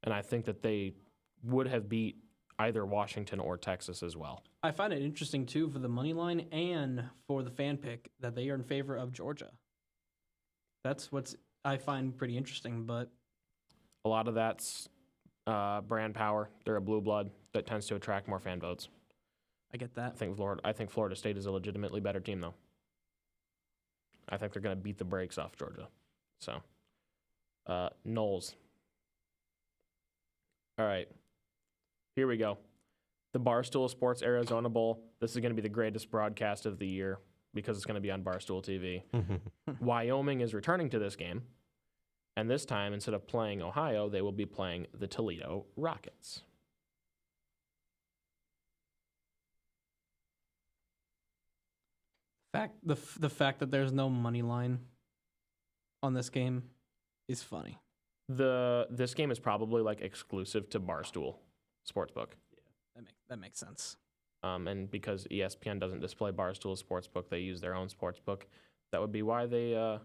And I think that they would have beat either Washington or Texas as well. I find it interesting, too, for the money line and for the fan pick that they are in favor of Georgia. That's what I find pretty interesting, but a lot of that's brand power. They're a blue blood that tends to attract more fan votes. I get that. I think Florida State is a legitimately better team, though. I think they're going to beat the brakes off Georgia. So Knowles. All right. Here we go. The Barstool Sports Arizona Bowl. This is going to be the greatest broadcast of the year because it's going to be on Barstool TV. Wyoming is returning to this game. And this time, instead of playing Ohio, they will be playing the Toledo Rockets. The fact that there's no money line on this game is funny. This game is probably like exclusive to Barstool Sportsbook. Yeah, that makes sense. And because ESPN doesn't display Barstool Sportsbook, they use their own sportsbook. That would be why they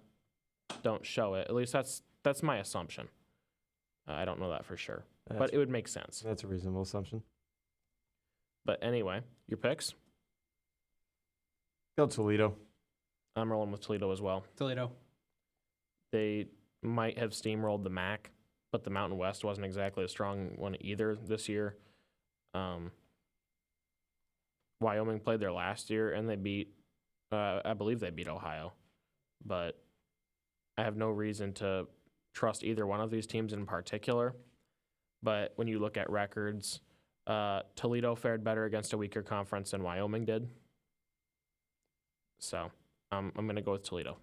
don't show it. At least that's my assumption. I don't know that for sure, but it would make sense. That's a reasonable assumption. But anyway, your picks? Go Toledo. I'm rolling with Toledo as well. Toledo. They might have steamrolled the MAC, but the Mountain West wasn't exactly a strong one either this year. Wyoming played there last year, and they beat, I believe they beat Ohio. But I have no reason to trust either one of these teams in particular. But when you look at records, Toledo fared better against a weaker conference than Wyoming did. So I'm going to go with Toledo.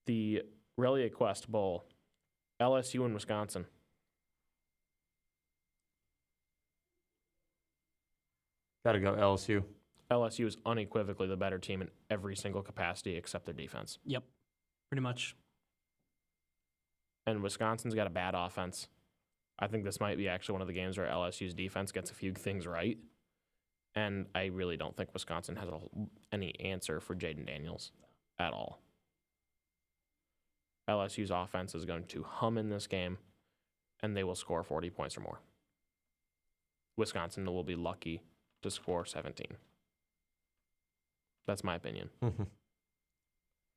The Relia Quest Bowl, LSU and Wisconsin. Got to go LSU. LSU is unequivocally the better team in every single capacity except their defense. Yep, pretty much. And Wisconsin's got a bad offense. I think this might be actually one of the games where LSU's defense gets a few things right. And I really don't think Wisconsin has any answer for Jaden Daniels at all. LSU's offense is going to hum in this game, and they will score 40 points or more. Wisconsin will be lucky to score 17. That's my opinion.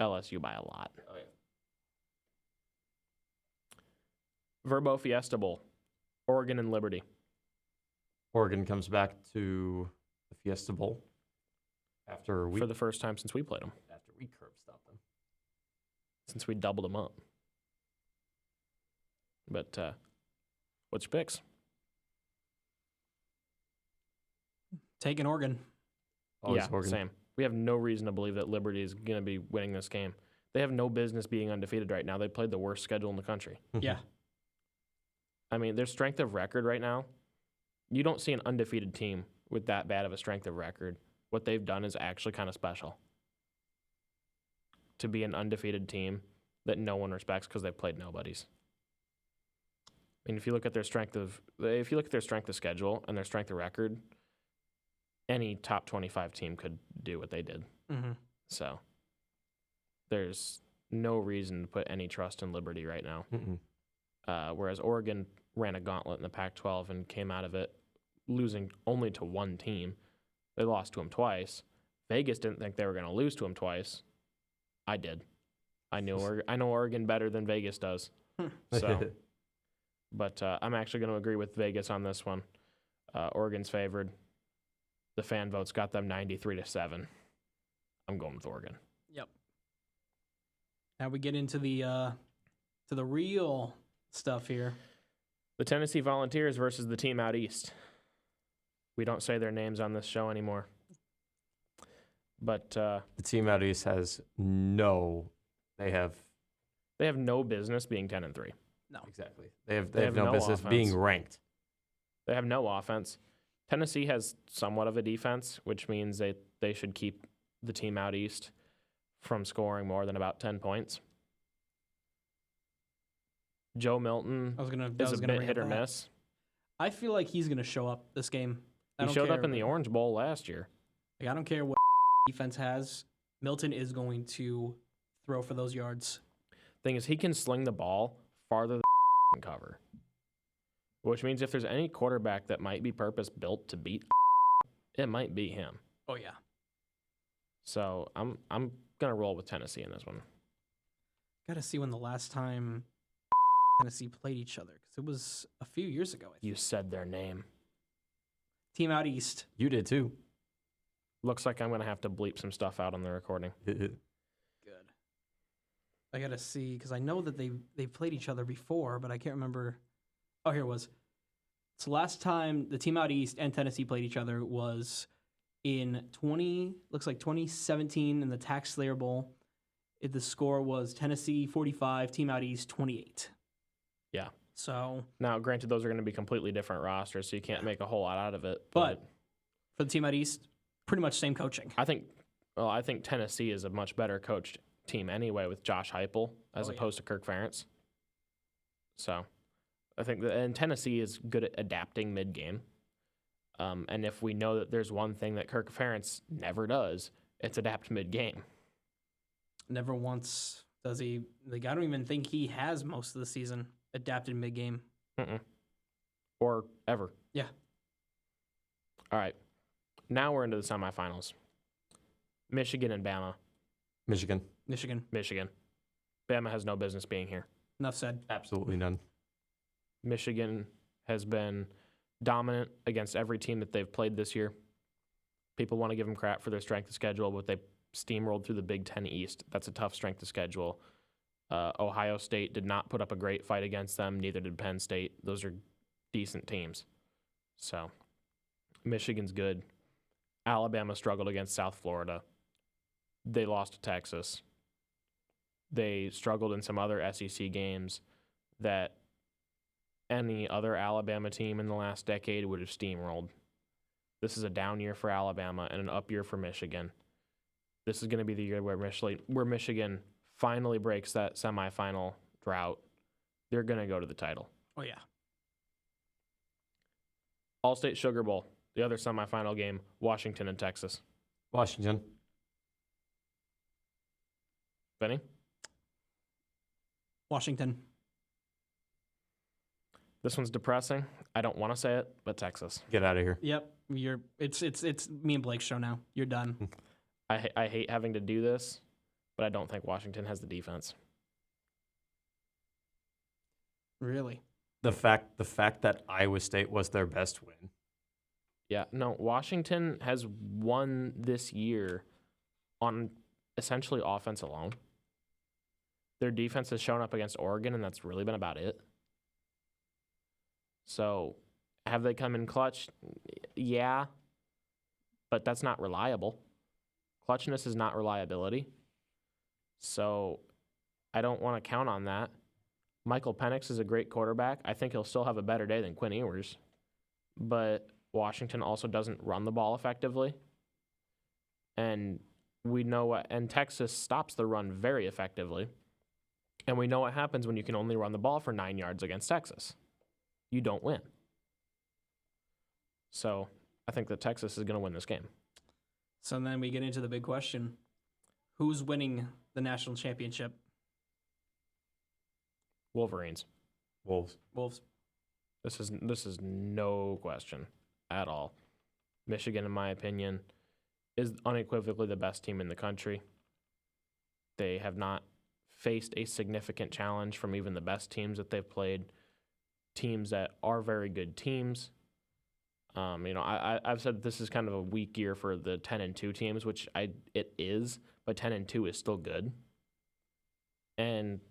LSU by a lot. Oh, yeah. Verbo Fiesta Bowl, Oregon and Liberty. Oregon comes back to the Fiesta Bowl after For the first time since we played them. After we curb stopped them. Since we doubled them up. But what's your picks? Taking Oregon. Always Oregon. Same. We have no reason to believe that Liberty is going to be winning this game. They have no business being undefeated right now. They played the worst schedule in the country. Yeah. I mean, their strength of record right now, you don't see an undefeated team with that bad of a strength of record. What they've done is actually kind of special. To be an undefeated team that no one respects because they've played nobodies. I mean, if you look at their strength of schedule and their strength of record, any top 25 team could do what they did. Mm-hmm. So there's no reason to put any trust in Liberty right now. Whereas Oregon ran a gauntlet in the Pac-12 and came out of it losing only to one team. They lost to them twice. Vegas didn't think they were going to lose to them twice. I did. I know Oregon better than Vegas does. So, but I'm actually going to agree with Vegas on this one. Oregon's favored. The fan votes got them 93-7. I'm going with Oregon. Yep. Now we get into the real stuff here. The Tennessee Volunteers versus the team out east. We don't say their names on this show anymore. But the team out east has no business being 10-3. No. Exactly. They have no business being ranked. They have no offense. Tennessee has somewhat of a defense, which means they should keep the team out east from scoring more than about 10 points. Joe Milton is a bit hit or miss. I feel like he's going to show up this game. He showed up in the Orange Bowl last year. Like, I don't care what defense has. Milton is going to throw for those yards. Thing is, he can sling the ball farther than can cover. Which means if there's any quarterback that might be purpose-built to beat, it might be him. Oh, yeah. So I'm going to roll with Tennessee in this one. Got to see when the last time Tennessee played each other, because it was a few years ago. You said their name. Team out east. You did too. Looks like I'm going to have to bleep some stuff out on the recording. Good. I gotta see because I know that they've played each other before, but I can't remember. Oh, here it was. So last time the team out east and Tennessee played each other was in 2017 in the Tax Slayer Bowl. The score was Tennessee 45, team out east 28. Yeah. So Now, granted, those are going to be completely different rosters, so you can't make a whole lot out of it. But for the team out east, pretty much same coaching. I think Tennessee is a much better coached team anyway with Josh Heupel as opposed to Kirk Ferentz. So I think and Tennessee is good at adapting mid-game. And if we know that there's one thing that Kirk Ferentz never does, it's adapt mid-game. Never once does he. Like, I don't even think he has most of the season adapted mid-game. Or ever. Yeah. All right. Now we're into the semifinals. Michigan and Bama. Michigan. Michigan. Bama has no business being here. Enough said. Absolutely none. Michigan has been dominant against every team that they've played this year. People want to give them crap for their strength of schedule, but they steamrolled through the Big Ten East. That's a tough strength of schedule. Ohio State did not put up a great fight against them. Neither did Penn State. Those are decent teams. So Michigan's good. Alabama struggled against South Florida. They lost to Texas. They struggled in some other SEC games that any other Alabama team in the last decade would have steamrolled. This is a down year for Alabama and an up year for Michigan. This is going to be the year where Michigan finally breaks that semifinal drought. They're going to go to the title. Oh, yeah. All-State Sugar Bowl, the other semifinal game, Washington and Texas. Washington. Vinnie? Washington. This one's depressing. I don't want to say it, but Texas. Get out of here. Yep. It's me and Blake's show now. You're done. I hate having to do this, but I don't think Washington has the defense. Really? The fact that Iowa State was their best win. Yeah, no, Washington has won this year on essentially offense alone. Their defense has shown up against Oregon, and that's really been about it. So, have they come in clutch? Yeah, but that's not reliable. Clutchness is not reliability. So, I don't want to count on that. Michael Penix is a great quarterback. I think he'll still have a better day than Quinn Ewers. But Washington also doesn't run the ball effectively. And we know what, and Texas stops the run very effectively. And we know what happens when you can only run the ball for 9 yards against Texas. You don't win. So I think that Texas is going to win this game. So then we get into the big question. Who's winning the national championship? Wolverines. Wolves. This is no question at all. Michigan, in my opinion, is unequivocally the best team in the country. They have not faced a significant challenge from even the best teams that they've played. Teams that are very good teams. I've said this is kind of a weak year for the 10-2 teams, which it is, but 10-2 is still good. And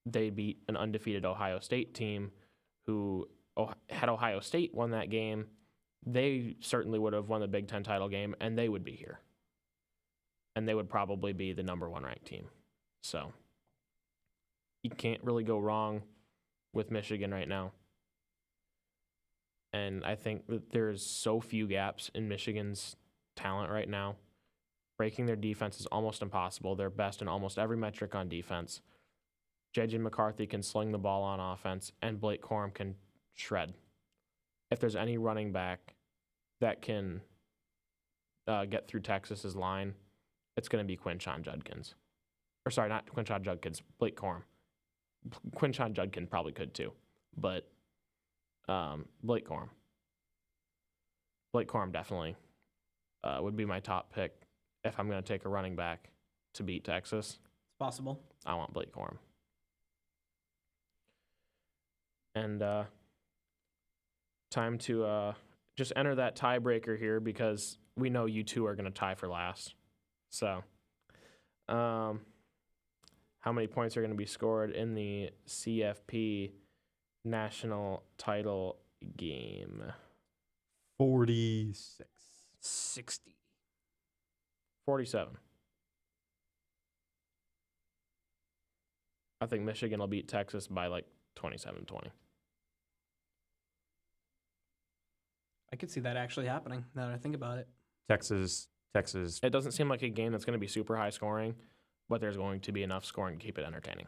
they beat an undefeated Ohio State team who, had Ohio State won that game, they certainly would have won the Big Ten title game, and they would be here. And they would probably be the number one ranked team. So you can't really go wrong with Michigan right now. And I think that there's so few gaps in Michigan's talent right now. Breaking their defense is almost impossible. They're best in almost every metric on defense. J.J. McCarthy can sling the ball on offense, and Blake Corum can shred. If there's any running back that can get through Texas's line, it's going to be Quinshon Judkins. Or sorry, not Quinshon Judkins, Blake Corum. Quinshon Judkins probably could too, but Blake Corum. Blake Corum definitely would be my top pick if I'm going to take a running back to beat Texas. It's possible. I want Blake Corum. And time to just enter that tiebreaker here because we know you two are going to tie for last. So, how how many points are going to be scored in the CFP national title game. 46. 60. 47. I think Michigan will beat Texas by like 27-20. I could see that actually happening now that I think about it. Texas. It doesn't seem like a game that's going to be super high scoring, but there's going to be enough scoring to keep it entertaining.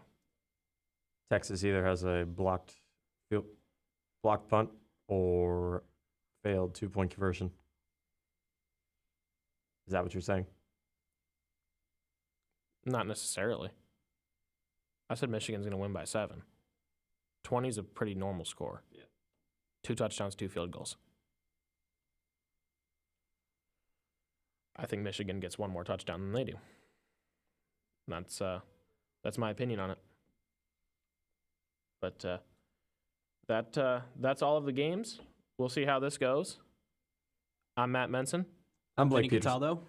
Texas either has a blocked punt or failed 2-point conversion. Is that what you're saying? Not necessarily. I said Michigan's going to win by 7. 20 is a pretty normal score. Yeah. 2 touchdowns, 2 field goals. I think Michigan gets 1 more touchdown than they do. That's my opinion on it. But that's all of the games. We'll see how this goes. I'm Matt Menson. I'm Blake Vinnie Peterson. Cataldo.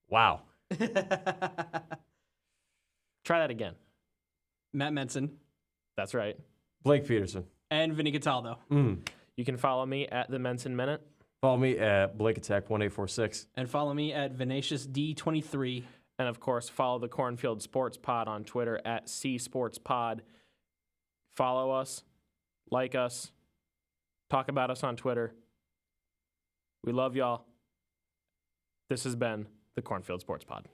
Wow. Try that again. Matt Menson. That's right. Blake Peterson. And Vinnie Cataldo. You can follow me at the Menson Minute. Follow me at Blake Attack 1846. And follow me at VinaciousD23. And, of course, follow the Cornfield Sports Pod on Twitter at CSportsPod. Follow us, like us, talk about us on Twitter. We love y'all. This has been the Cornfield Sports Pod.